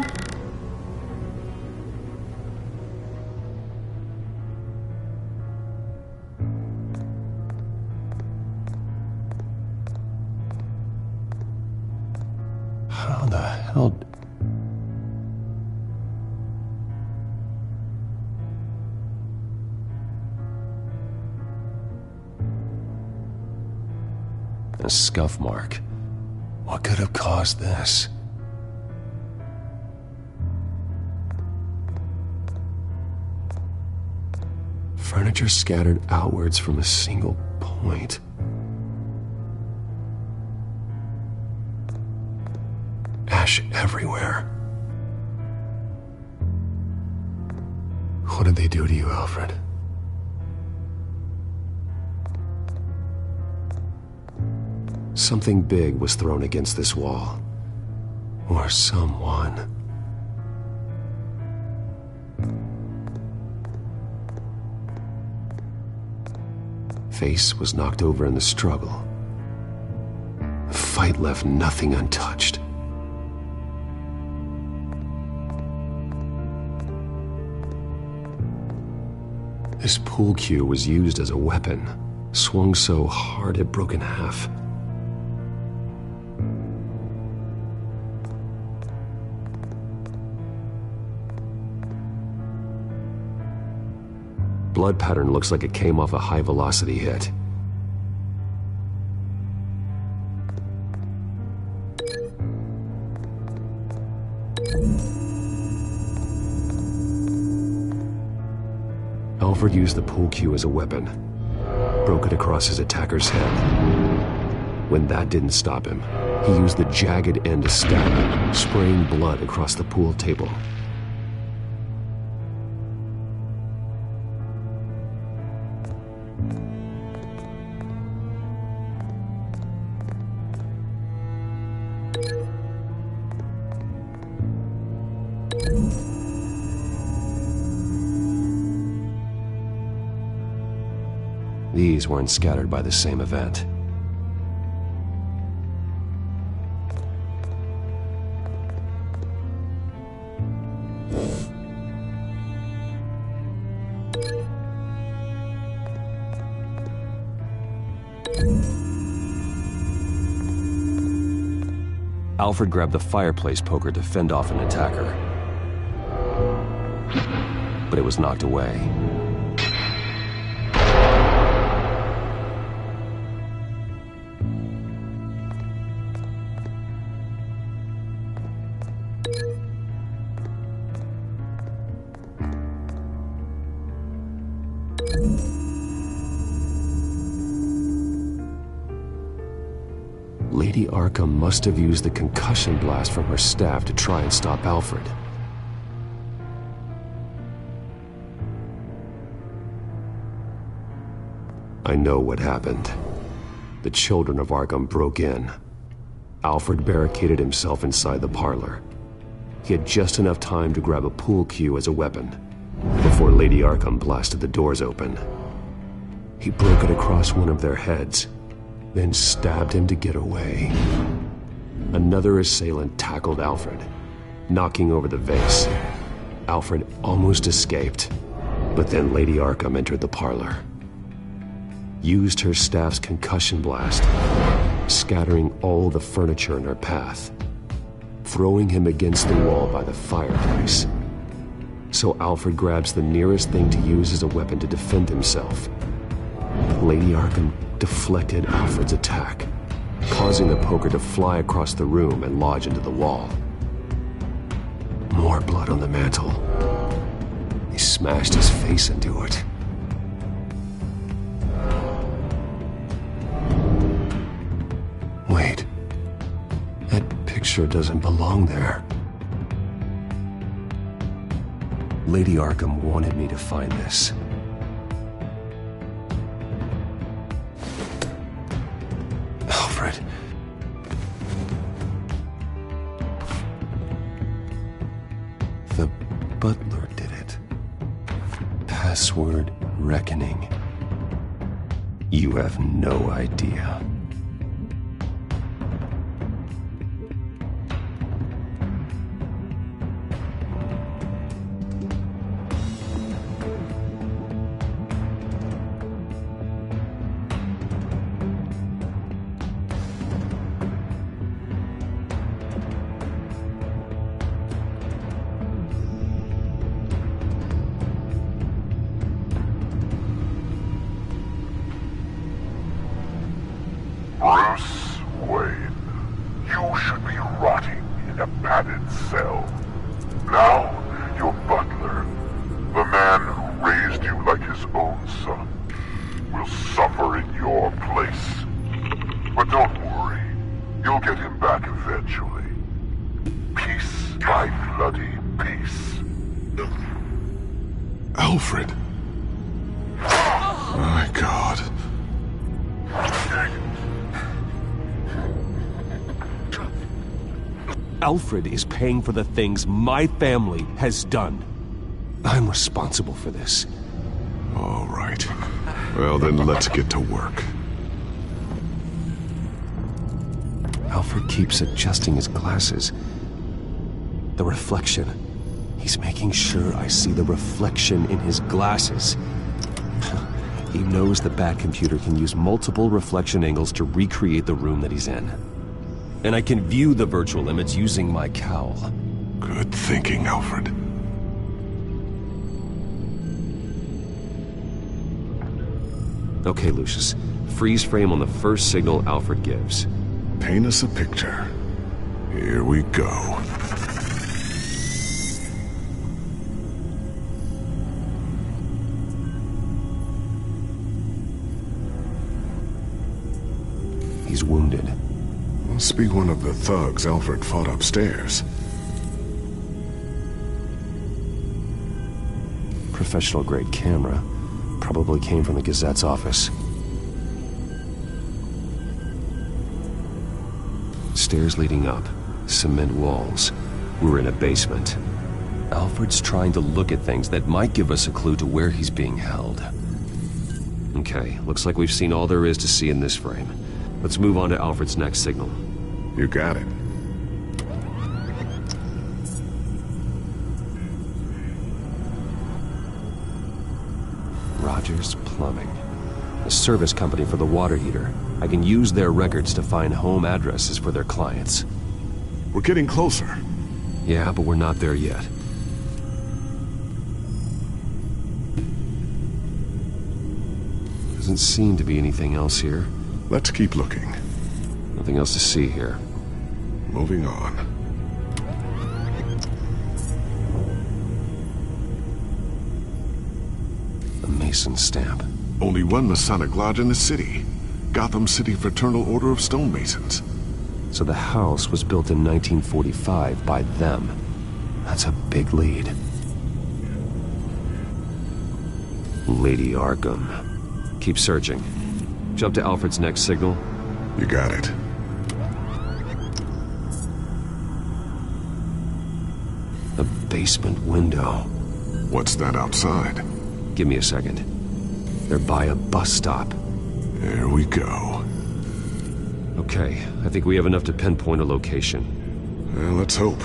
How the hell... A scuff mark. What could have caused this? Furniture scattered outwards from a single point. Ash everywhere. What did they do to you, Alfred? Something big was thrown against this wall. Or someone. Face was knocked over in the struggle. The fight left nothing untouched. This pool cue was used as a weapon, swung so hard it broke in half. Blood pattern looks like it came off a high-velocity hit. Alfred used the pool cue as a weapon, broke it across his attacker's head. When that didn't stop him, he used the jagged end to stab him, spraying blood across the pool table. These weren't scattered by the same event. Alfred grabbed the fireplace poker to fend off an attacker, but it was knocked away. Lady Arkham must have used the concussion blast from her staff to try and stop Alfred. I know what happened. The children of Arkham broke in. Alfred barricaded himself inside the parlor. He had just enough time to grab a pool cue as a weapon before Lady Arkham blasted the doors open. He broke it across one of their heads, then stabbed him to get away. Another assailant tackled Alfred, knocking over the vase. Alfred almost escaped, but then Lady Arkham entered the parlor, used her staff's concussion blast, scattering all the furniture in her path, throwing him against the wall by the fireplace. So Alfred grabs the nearest thing to use as a weapon to defend himself. Lady Arkham deflected Alfred's attack, causing the poker to fly across the room and lodge into the wall. More blood on the mantel. He smashed his face into it. Wait. That picture doesn't belong there. Lady Arkham wanted me to find this. Alfred. The butler did it. Password reckoning. You have no idea. Bruce Wayne, you should be rotting in a padded cell. Now, your butler, the man who raised you like his own son, will suffer in your place. But don't worry, you'll get him back eventually. Piece by bloody piece. Alfred. My God. Alfred is paying for the things my family has done. I'm responsible for this. All right. Well, then let's get to work. Alfred keeps adjusting his glasses. The reflection. He's making sure I see the reflection in his glasses. He knows the Batcomputer can use multiple reflection angles to recreate the room that he's in. And I can view the virtual limits using my cowl. Good thinking, Alfred. Okay, Lucius. Freeze frame on the first signal Alfred gives. Paint us a picture. Here we go. he's wounded. Must be one of the thugs Alfred fought upstairs. Professional-grade camera. Probably came from the Gazette's office. Stairs leading up. Cement walls. We're in a basement. Alfred's trying to look at things that might give us a clue to where he's being held. Okay, looks like we've seen all there is to see in this frame. Let's move on to Alfred's next signal. You got it. Rogers Plumbing. The service company for the water heater. I can use their records to find home addresses for their clients. We're getting closer. Yeah, but we're not there yet. Doesn't seem to be anything else here. Let's keep looking. Nothing else to see here. Moving on. The Mason stamp. Only one Masonic lodge in the city. Gotham City Fraternal Order of Stonemasons. So the house was built in 1945 by them. That's a big lead. Lady Arkham. Keep searching. Jump to Alfred's next signal. You got it. The basement window. What's that outside? Give me a second. They're by a bus stop. There we go. Okay, I think we have enough to pinpoint a location. Well, let's hope.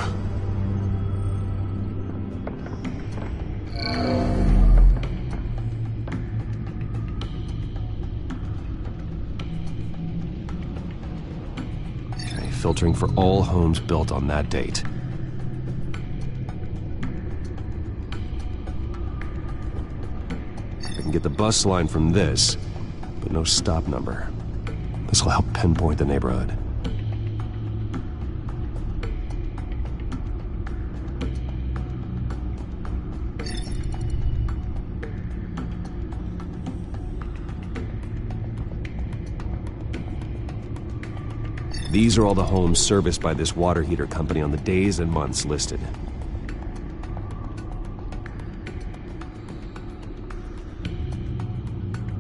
Okay, filtering for all homes built on that date. I can get the bus line from this, but no stop number. This will help pinpoint the neighborhood. These are all the homes serviced by this water heater company on the days and months listed.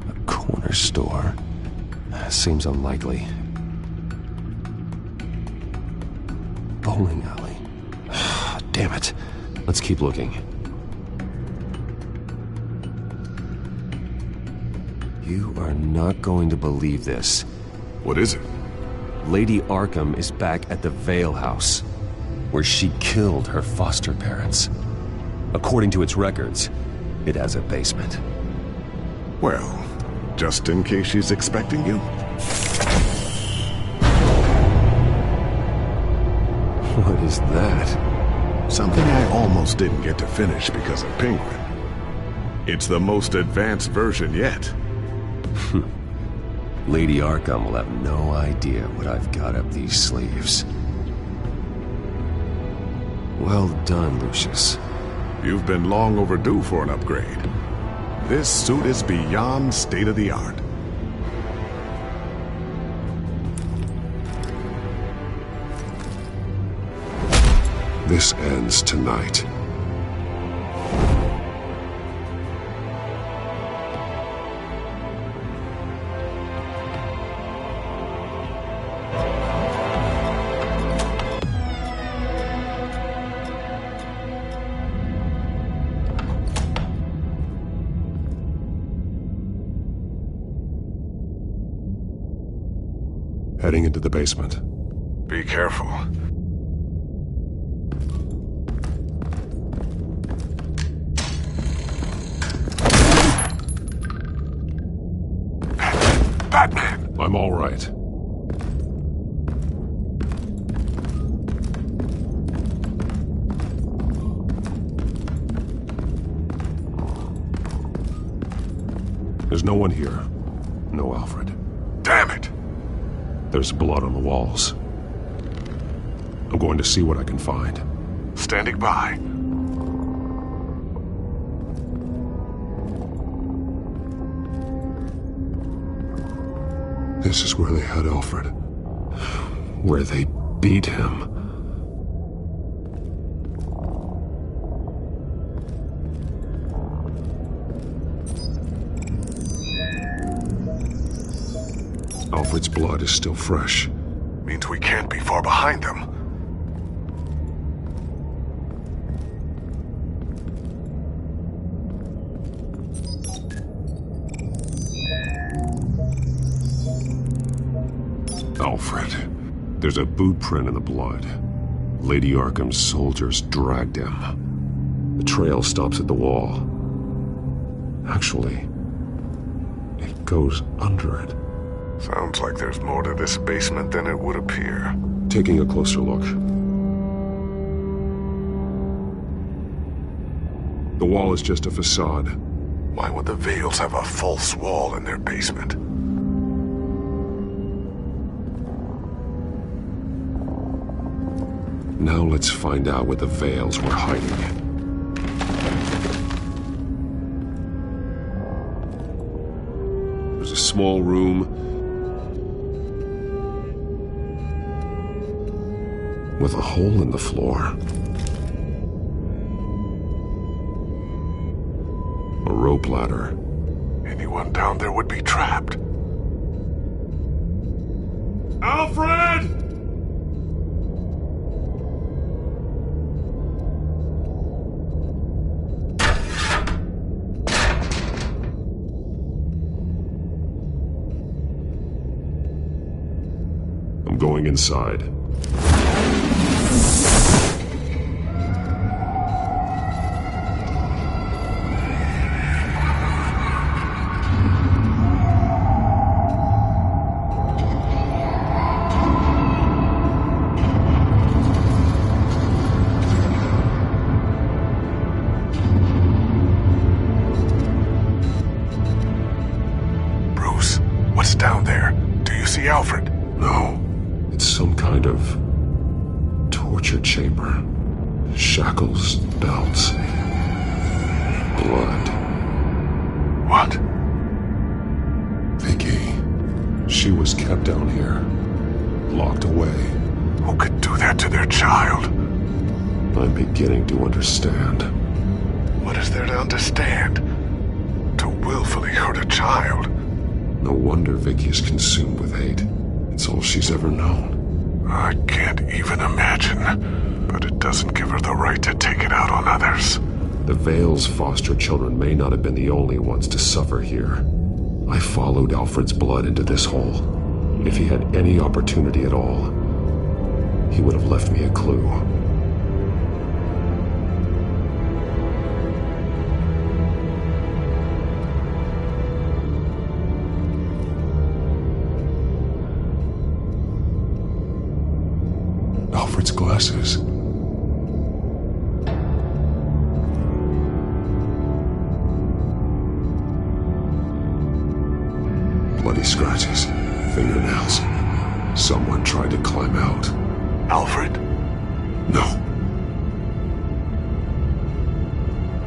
A corner store. Seems unlikely. Bowling alley. Damn it. Let's keep looking. You are not going to believe this. What is it? Lady Arkham is back at the Vale House, where she killed her foster parents. According to its records, it has a basement. Well, just in case she's expecting you. What is that? Something I almost didn't get to finish because of Penguin. It's the most advanced version yet. Lady Arkham will have no idea what I've got up these sleeves. Well done, Lucius. You've been long overdue for an upgrade. This suit is beyond state-of-the-art. This ends tonight. Heading into the basement. Be careful. Batman! I'm all right. There's no one here. No Alfred. Damn it! There's blood on the walls. I'm going to see what I can find. Standing by. This is where they had Alfred. Where they beat him. Alfred's blood is still fresh. Means we can't be far behind them. Alfred. There's a boot print in the blood. Lady Arkham's soldiers dragged him. The trail stops at the wall. Actually, it goes under it. Sounds like there's more to this basement than it would appear. Taking a closer look. The wall is just a facade. Why would the Vales have a false wall in their basement? Now let's find out what the Vales were hiding. There's a small room with a hole in the floor. A rope ladder. Anyone down there would be trapped. Alfred! I'm going inside. Bruce, what's down there? Do you see Alfred? No. It's some kind of torture chamber. Shackles, belts, blood. What? Vicky. She was kept down here. Locked away. Who could do that to their child? I'm beginning to understand. What is there to understand? To willfully hurt a child? No wonder Vicky is consumed with hate. It's all she's ever known. I can't even imagine. But it doesn't give her the right to take it out on others. The Vale's foster children may not have been the only ones to suffer here. I followed Alfred's blood into this hole. If he had any opportunity at all, he would have left me a clue. Alfred's glasses. Bloody scratches, fingernails. Someone tried to climb out. Alfred? No.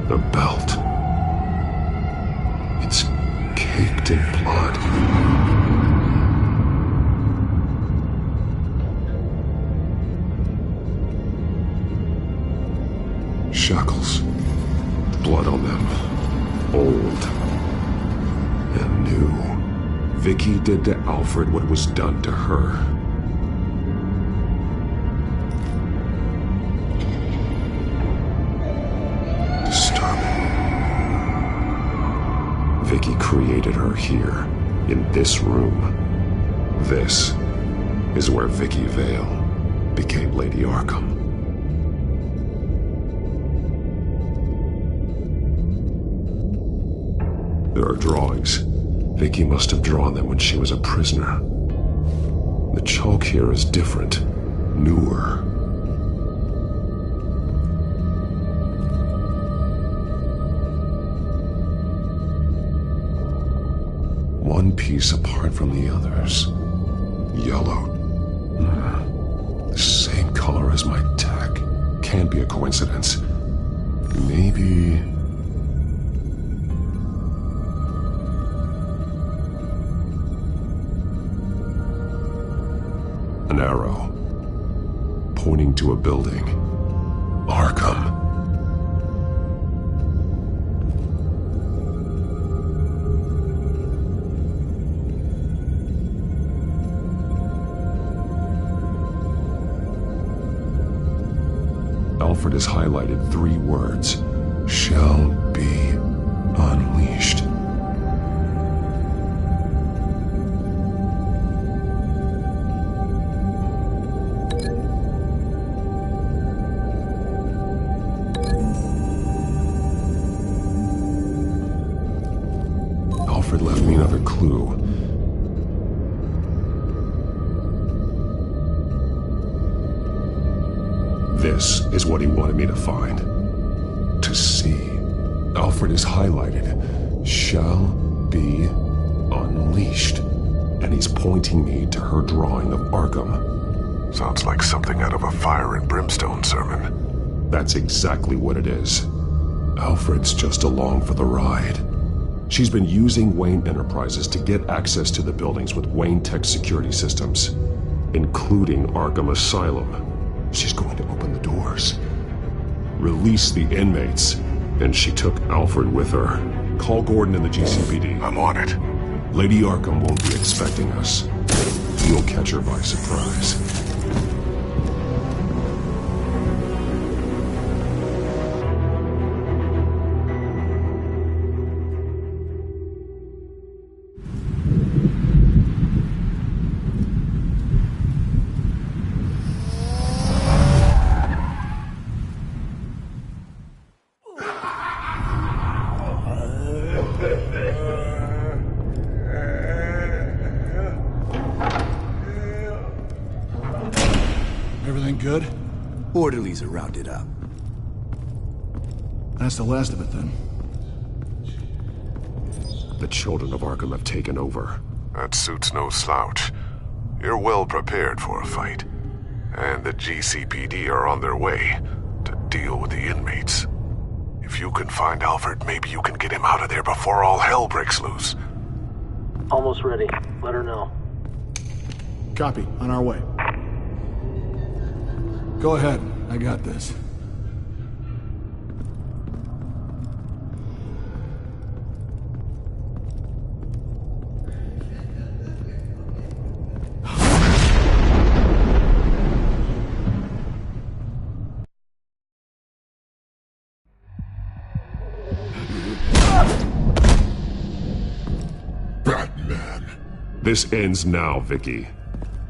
The belt. It's caked in blood. Shackles. Blood on them. Old. And new. Vicky did to Alfred what was done to her. Disturbing. Vicky created her here, in this room. This is where Vicky Vale became Lady Arkham. There are drawings. Vicky must have drawn them when she was a prisoner. The chalk here is different, newer. One piece apart from the others. Yellow. The same color as my tech. Can't be a coincidence. Maybe... An arrow. Pointing to a building. Arkham. Alfred has highlighted 3 words. Shall be unleashed. Alfred left me another clue. This is what he wanted me to find. To see. Alfred is highlighted. Shall be unleashed. And he's pointing me to her drawing of Arkham. Sounds like something out of a fire and brimstone sermon. That's exactly what it is. Alfred's just along for the ride. She's been using Wayne Enterprises to get access to the buildings with Wayne Tech security systems, including Arkham Asylum. She's going to open the doors, release the inmates, and she took Alfred with her. Call Gordon and the GCPD. I'm on it. Lady Arkham won't be expecting us. You'll catch her by surprise. Everything good? Orderlies are rounded up. That's the last of it, then. The children of Arkham have taken over. That suit's no slouch. You're well prepared for a fight. And the GCPD are on their way to deal with the inmates. If you can find Alfred, maybe you can get him out of there before all hell breaks loose. Almost ready. Let her know. Copy. On our way. Go ahead. I got this. Batman. This ends now, Vicky.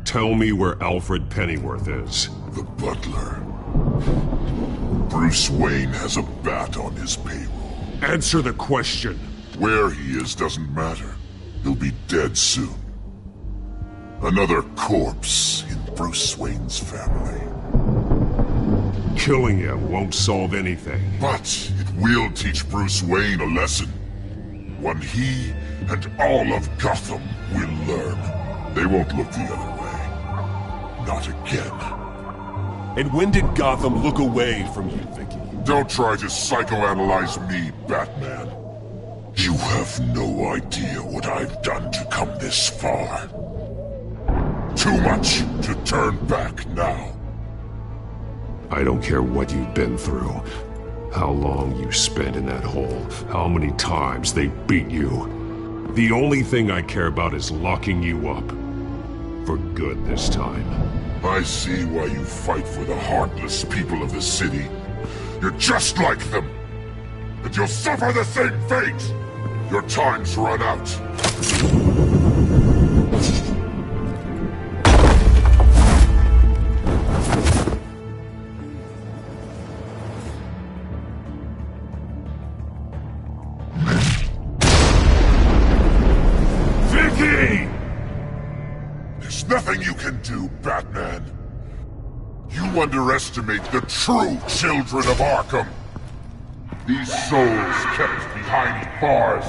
Tell me where Alfred Pennyworth is. The butler. Bruce Wayne has a bat on his payroll. Answer the question. Where he is doesn't matter. He'll be dead soon. Another corpse in Bruce Wayne's family. Killing him won't solve anything. But it will teach Bruce Wayne a lesson. One he and all of Gotham will learn. They won't look the other way. Not again. And when did Gotham look away from you, Vicky? Don't try to psychoanalyze me, Batman. You have no idea what I've done to come this far. Too much to turn back now. I don't care what you've been through. How long you spent in that hole. How many times they beat you. The only thing I care about is locking you up. For good this time. I see why you fight for the heartless people of the city. You're just like them. And you'll suffer the same fate. Your time's run out. Vicky! There's nothing you can do, Batman. You underestimate the true children of Arkham. These souls kept behind bars.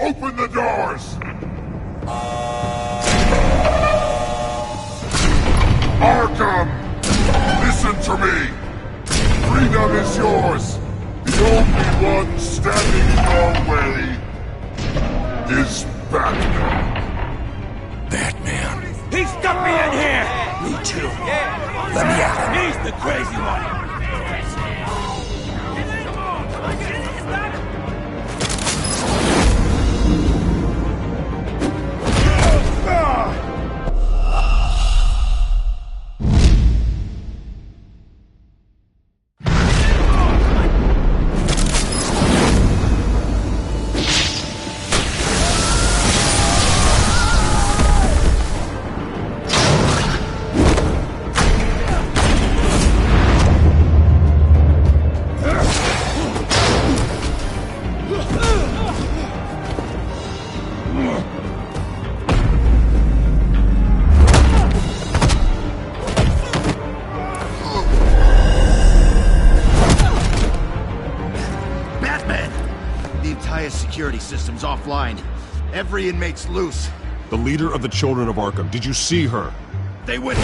Open the doors! Arkham! Listen to me! Freedom is yours! The only one standing in your way is Batman. Batman. He's too. Let me at him. He's the crazy one. Security system's offline. Every inmate's loose. The leader of the Children of Arkham, did you see her? They went...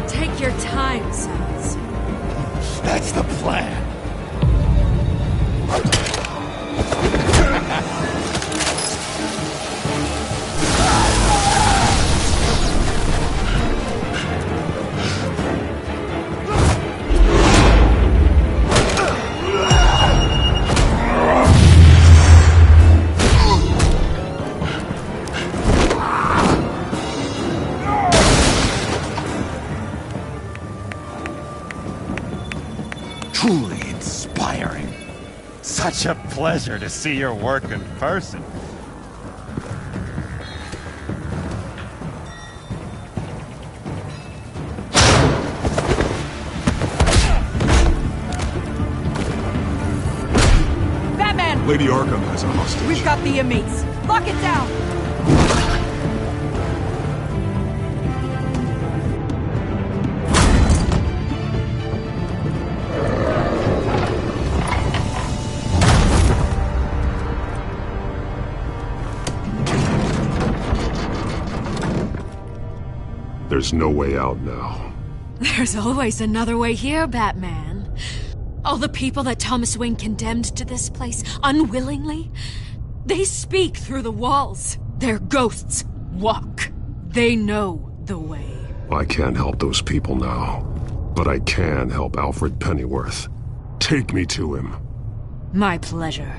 Take your time, Sans. That's the plan. Truly inspiring. Such a pleasure to see your work in person. Batman! Lady Arkham has a hostage. We've got the inmates. Lock it down! There's no way out now. There's always another way here, Batman. All the people that Thomas Wayne condemned to this place unwillingly, they speak through the walls. Their ghosts walk. They know the way. I can't help those people now. But I can help Alfred Pennyworth. Take me to him. My pleasure.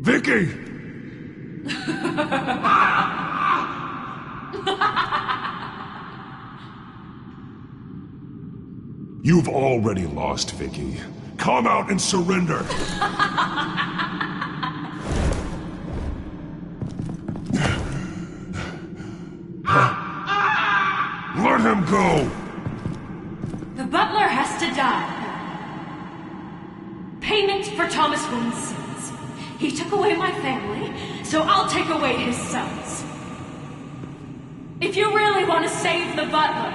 Vicky! You've already lost, Vicky. Come out and surrender! Let him go! The butler has to die. Payment for Thomas Wayne's sins. He took away my family, so I'll take away his sons. If you really want to save the butler,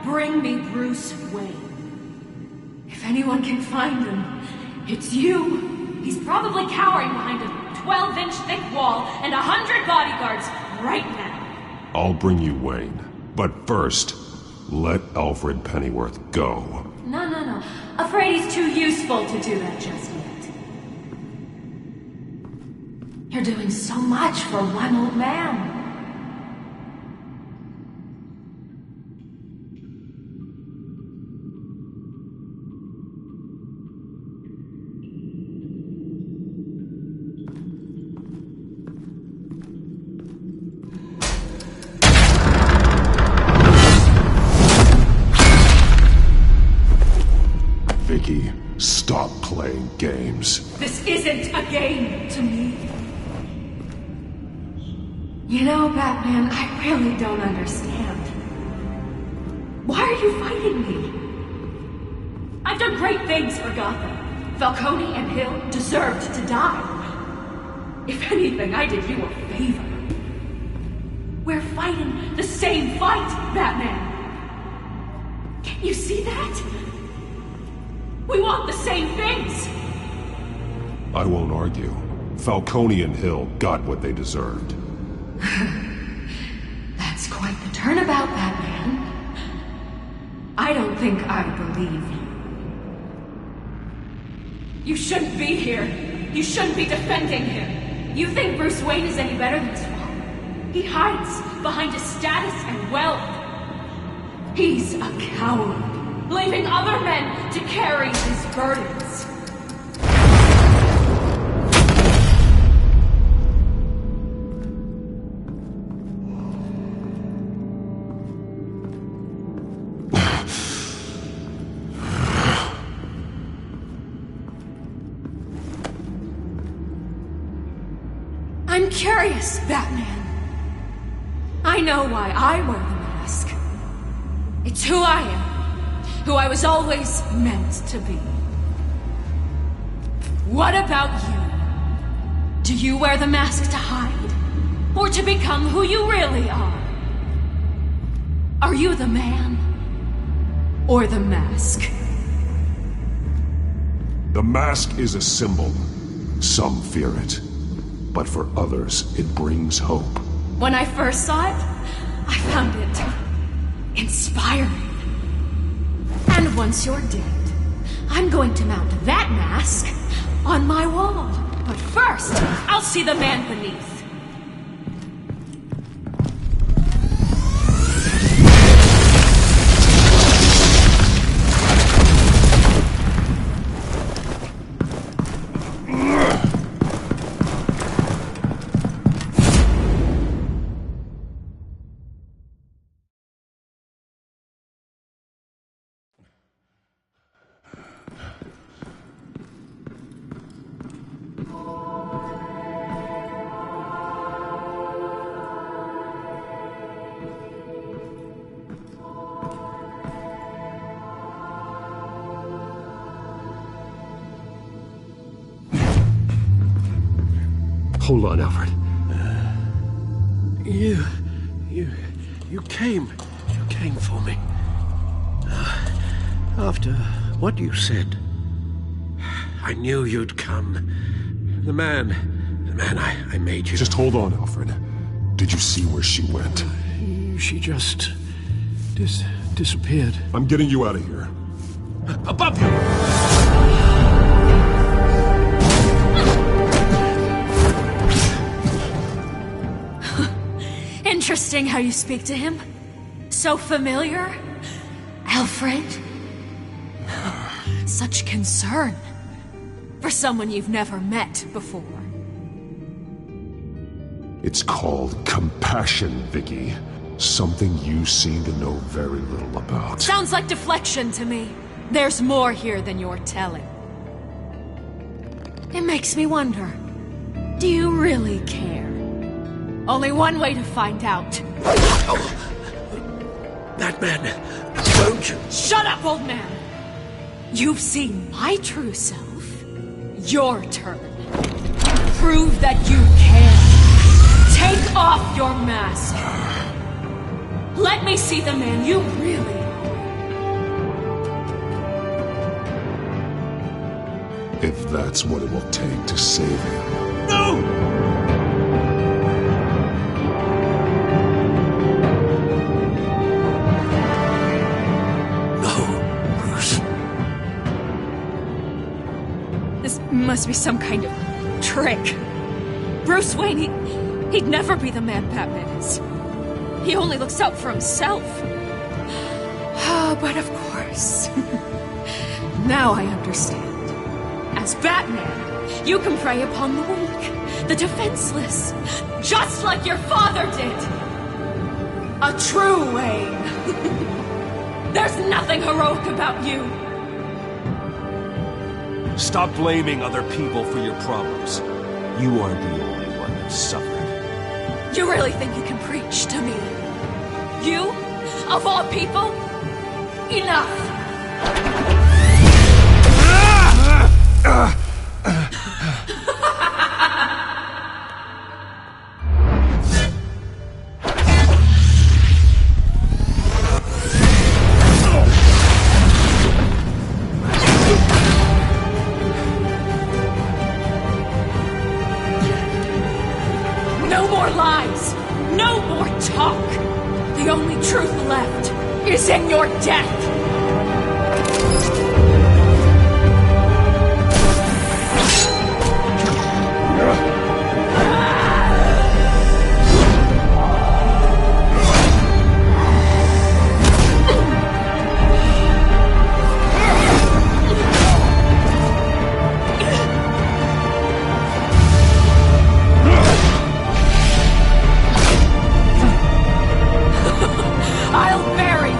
bring me Bruce Wayne. If anyone can find him, it's you. He's probably cowering behind a 12-inch thick wall and 100 bodyguards right now. I'll bring you Wayne. But first, let Alfred Pennyworth go. No. Afraid he's too useful to do that just yet. You're doing so much for one old man. Vicky, stop playing games. This isn't a game to me. You know, Batman, I really don't understand. Why are you fighting me? I've done great things for Gotham. Falcone and Hill deserved to die. If anything, I did you a favor. We're fighting the same fight, Batman. Can't you see that? We want the same things! I won't argue. Falcone and Hill got what they deserved. That's quite the turnabout, Batman. I don't think I believe you. You shouldn't be here. You shouldn't be defending him. You think Bruce Wayne is any better than his father? He hides behind his status and wealth. He's a coward, leaving other men to carry his burdens. I'm curious, Batman. I know why I wear the mask. It's who I am. Who I was always meant to be. What about you? Do you wear the mask to hide? Or to become who you really are? Are you the man? Or the mask? The mask is a symbol. Some fear it. But for others, it brings hope. When I first saw it, I found it inspiring. And once you're dead, I'm going to mount that mask on my wall. But first, I'll see the man beneath. Hold on, Alfred. You came came for me. After what you said, I knew you'd come. The man I made you. Just hold on, Alfred. Did you see where she went? She just disappeared. I'm getting you out of here. Above you! Interesting how you speak to him. So familiar. Alfred. Such concern. For someone you've never met before. It's called compassion, Vicky. Something you seem to know very little about. Sounds like deflection to me. There's more here than you're telling. It makes me wonder. Do you really care? Only one way to find out. That man, don't you? Shut up, old man! You've seen my true self. Your turn. Prove that you can. Take off your mask. Let me see the man you really are. If that's what it will take to save him. No! Must be some kind of trick. Bruce Wayne, he'd never be the man Batman is. He only looks out for himself. But of course. Now I understand. As Batman, you can prey upon the weak, the defenseless, just like your father did. A true Wayne. There's nothing heroic about you. Stop blaming other people for your problems. You aren't the only one that suffered. You really think you can preach to me? You? Of all people? Enough! No more lies! No more talk! The only truth left is in your death! I'll bury you!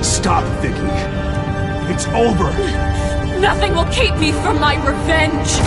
Stop, Vicky. It's over. Nothing will keep me from my revenge!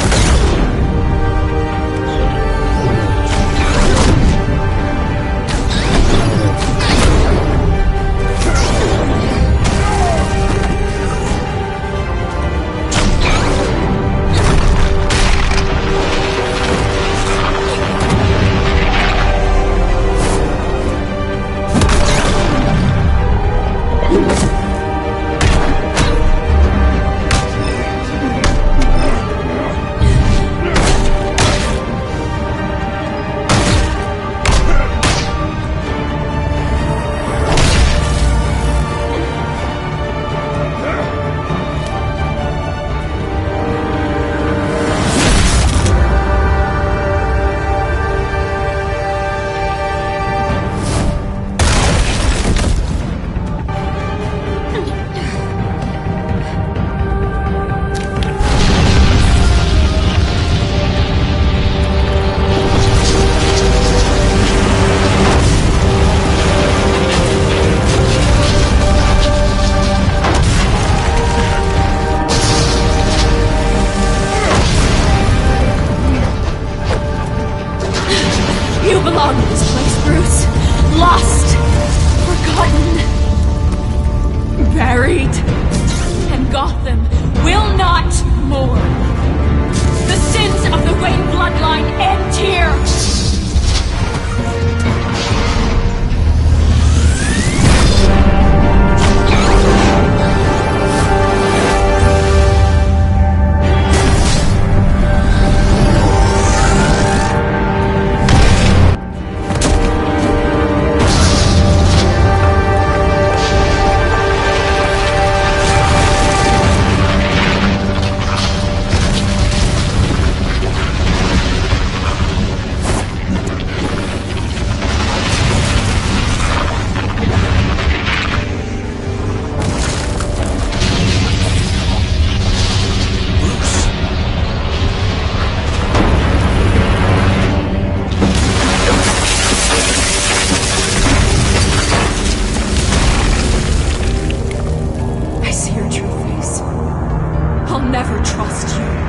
I'll never trust you.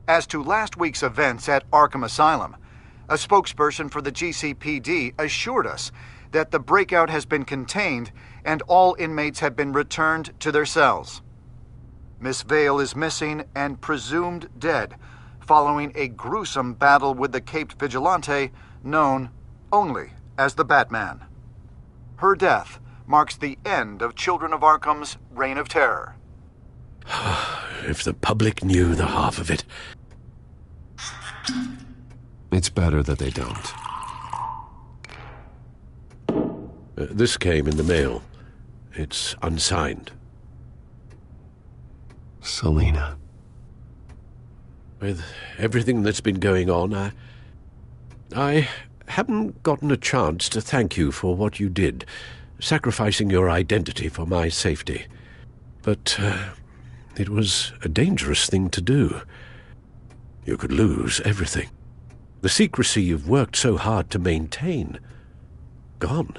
As to last week's events at Arkham Asylum, a spokesperson for the GCPD assured us that the breakout has been contained and all inmates have been returned to their cells. Miss Vale is missing and presumed dead following a gruesome battle with the caped vigilante known only as the Batman. Her death marks the end of Children of Arkham's reign of terror. If the public knew the half of it. It's better that they don't. This came in the mail. It's unsigned. Selina. With everything that's been going on, I haven't gotten a chance to thank you for what you did, sacrificing your identity for my safety. But it was a dangerous thing to do. You could lose everything. The secrecy you've worked so hard to maintain. Gone.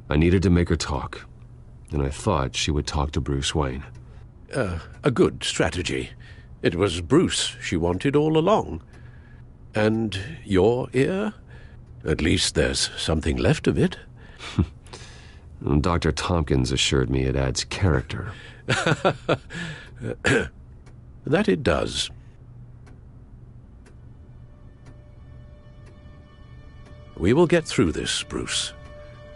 I needed to make her talk, and I thought she would talk to Bruce Wayne. A good strategy. It was Bruce she wanted all along. And your ear? At least there's something left of it. Dr. Tompkins assured me it adds character. That it does. We will get through this, Bruce.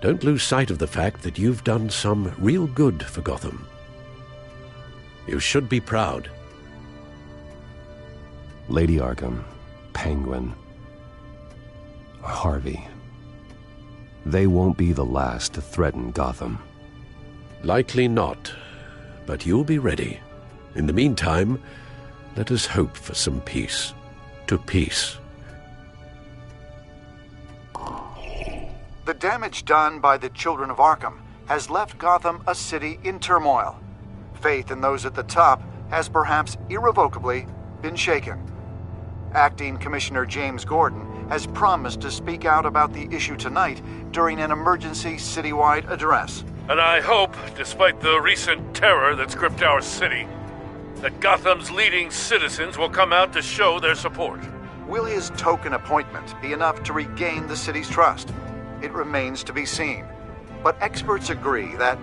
Don't lose sight of the fact that you've done some real good for Gotham. You should be proud. Lady Arkham, Penguin, Harvey. They won't be the last to threaten Gotham. Likely not, but you'll be ready. In the meantime, let us hope for some peace. To peace. The damage done by the Children of Arkham has left Gotham a city in turmoil. Faith in those at the top has perhaps irrevocably been shaken. Acting Commissioner James Gordon has promised to speak out about the issue tonight during an emergency citywide address. And I hope, despite the recent terror that's gripped our city, that Gotham's leading citizens will come out to show their support. Will his token appointment be enough to regain the city's trust? It remains to be seen. But experts agree that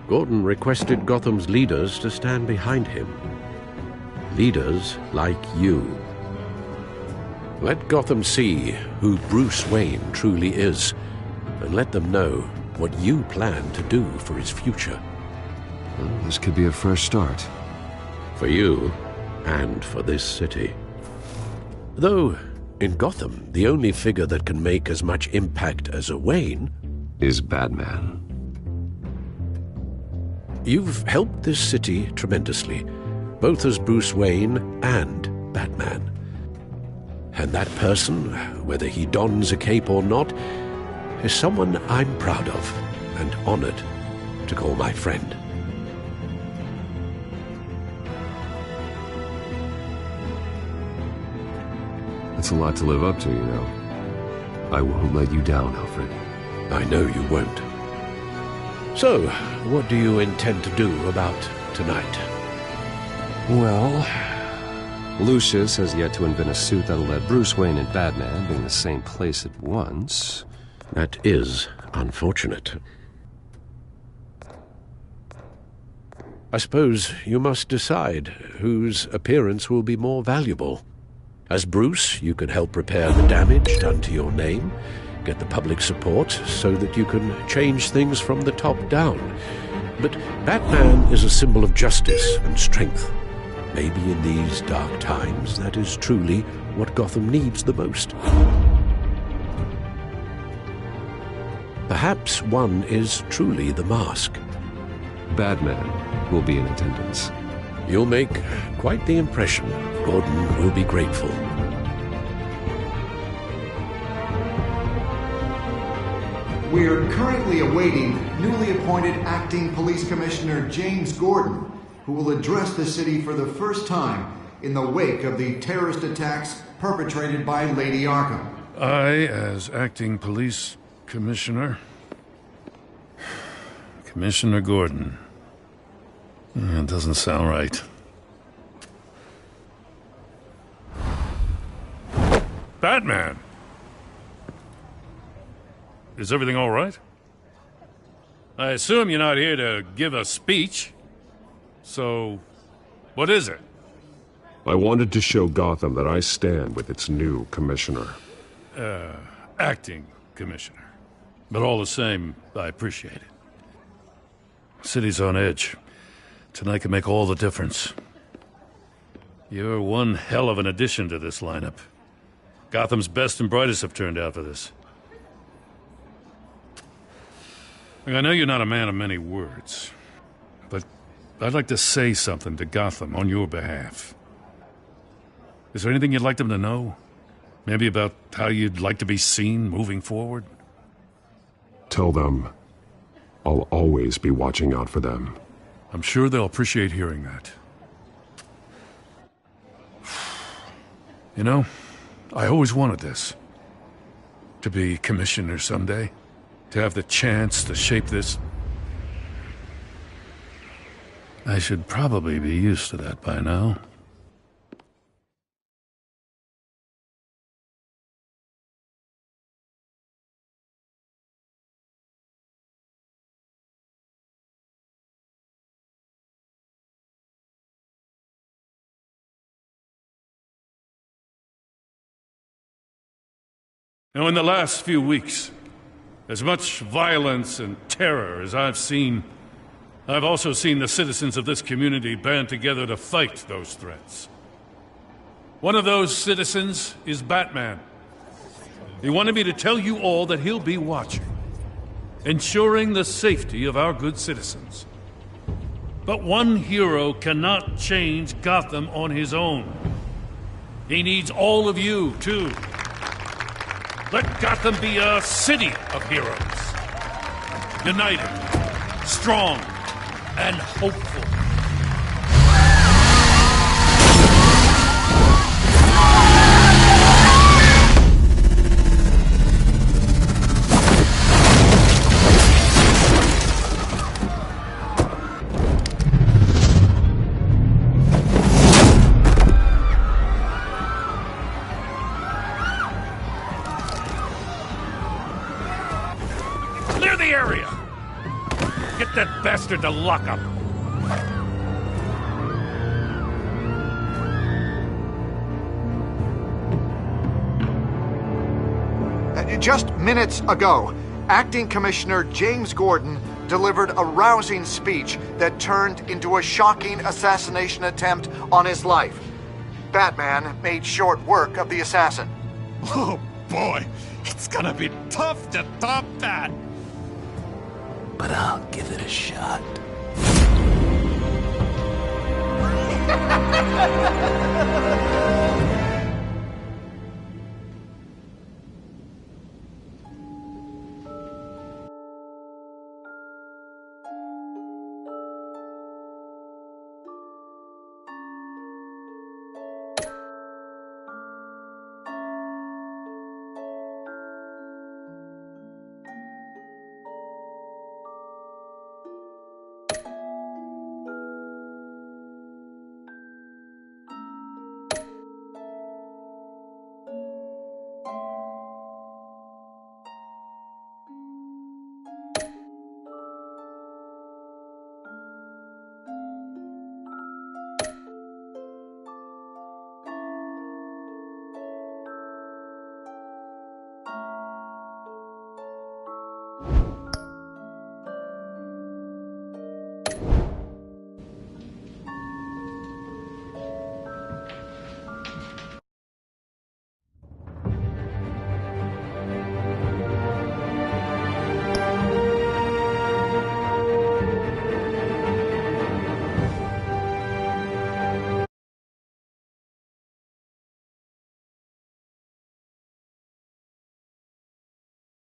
Gordon requested Gotham's leaders to stand behind him. Leaders like you. Let Gotham see who Bruce Wayne truly is, and let them know what you plan to do for his future. Well, this could be a fresh start. For you, and for this city. Though, in Gotham, the only figure that can make as much impact as a Wayne is Batman. You've helped this city tremendously, both as Bruce Wayne and Batman. And that person, whether he dons a cape or not, is someone I'm proud of and honored to call my friend. That's a lot to live up to, you know. I won't let you down, Alfred. I know you won't. So, what do you intend to do about tonight? Well, Lucius has yet to invent a suit that'll let Bruce Wayne and Batman be in the same place at once. That is unfortunate. I suppose you must decide whose appearance will be more valuable. As Bruce, you can help repair the damage done to your name, get the public support so that you can change things from the top down. But Batman is a symbol of justice and strength. Maybe in these dark times, that is truly what Gotham needs the most. Perhaps one is truly the mask. Batman will be in attendance. You'll make quite the impression. Gordon will be grateful. We are currently awaiting newly appointed Acting Police Commissioner James Gordon, who will address the city for the first time in the wake of the terrorist attacks perpetrated by Lady Arkham. I, as Acting Police Commissioner... Commissioner Gordon. It doesn't sound right. Batman! Is everything all right? I assume you're not here to give a speech. So, what is it? I wanted to show Gotham that I stand with its new commissioner. Acting commissioner. But all the same, I appreciate it. City's on edge. Tonight can make all the difference. You're one hell of an addition to this lineup. Gotham's best and brightest have turned out for this. I know you're not a man of many words, but I'd like to say something to Gotham on your behalf. Is there anything you'd like them to know? Maybe about how you'd like to be seen moving forward? Tell them I'll always be watching out for them. I'm sure they'll appreciate hearing that. You know, I always wanted this. To be commissioner someday. To have the chance to shape this. I should probably be used to that by now. Now, in the last few weeks, as much violence and terror as I've seen, I've also seen the citizens of this community band together to fight those threats. One of those citizens is Batman. He wanted me to tell you all that he'll be watching, ensuring the safety of our good citizens. But one hero cannot change Gotham on his own. He needs all of you, too. Let Gotham be a city of heroes. United, strong, and hopeful. Area. Get that bastard to lock up. Just minutes ago, Acting Commissioner James Gordon delivered a rousing speech that turned into a shocking assassination attempt on his life. Batman made short work of the assassin. Oh boy, it's gonna be tough to top that. But I'll give it a shot.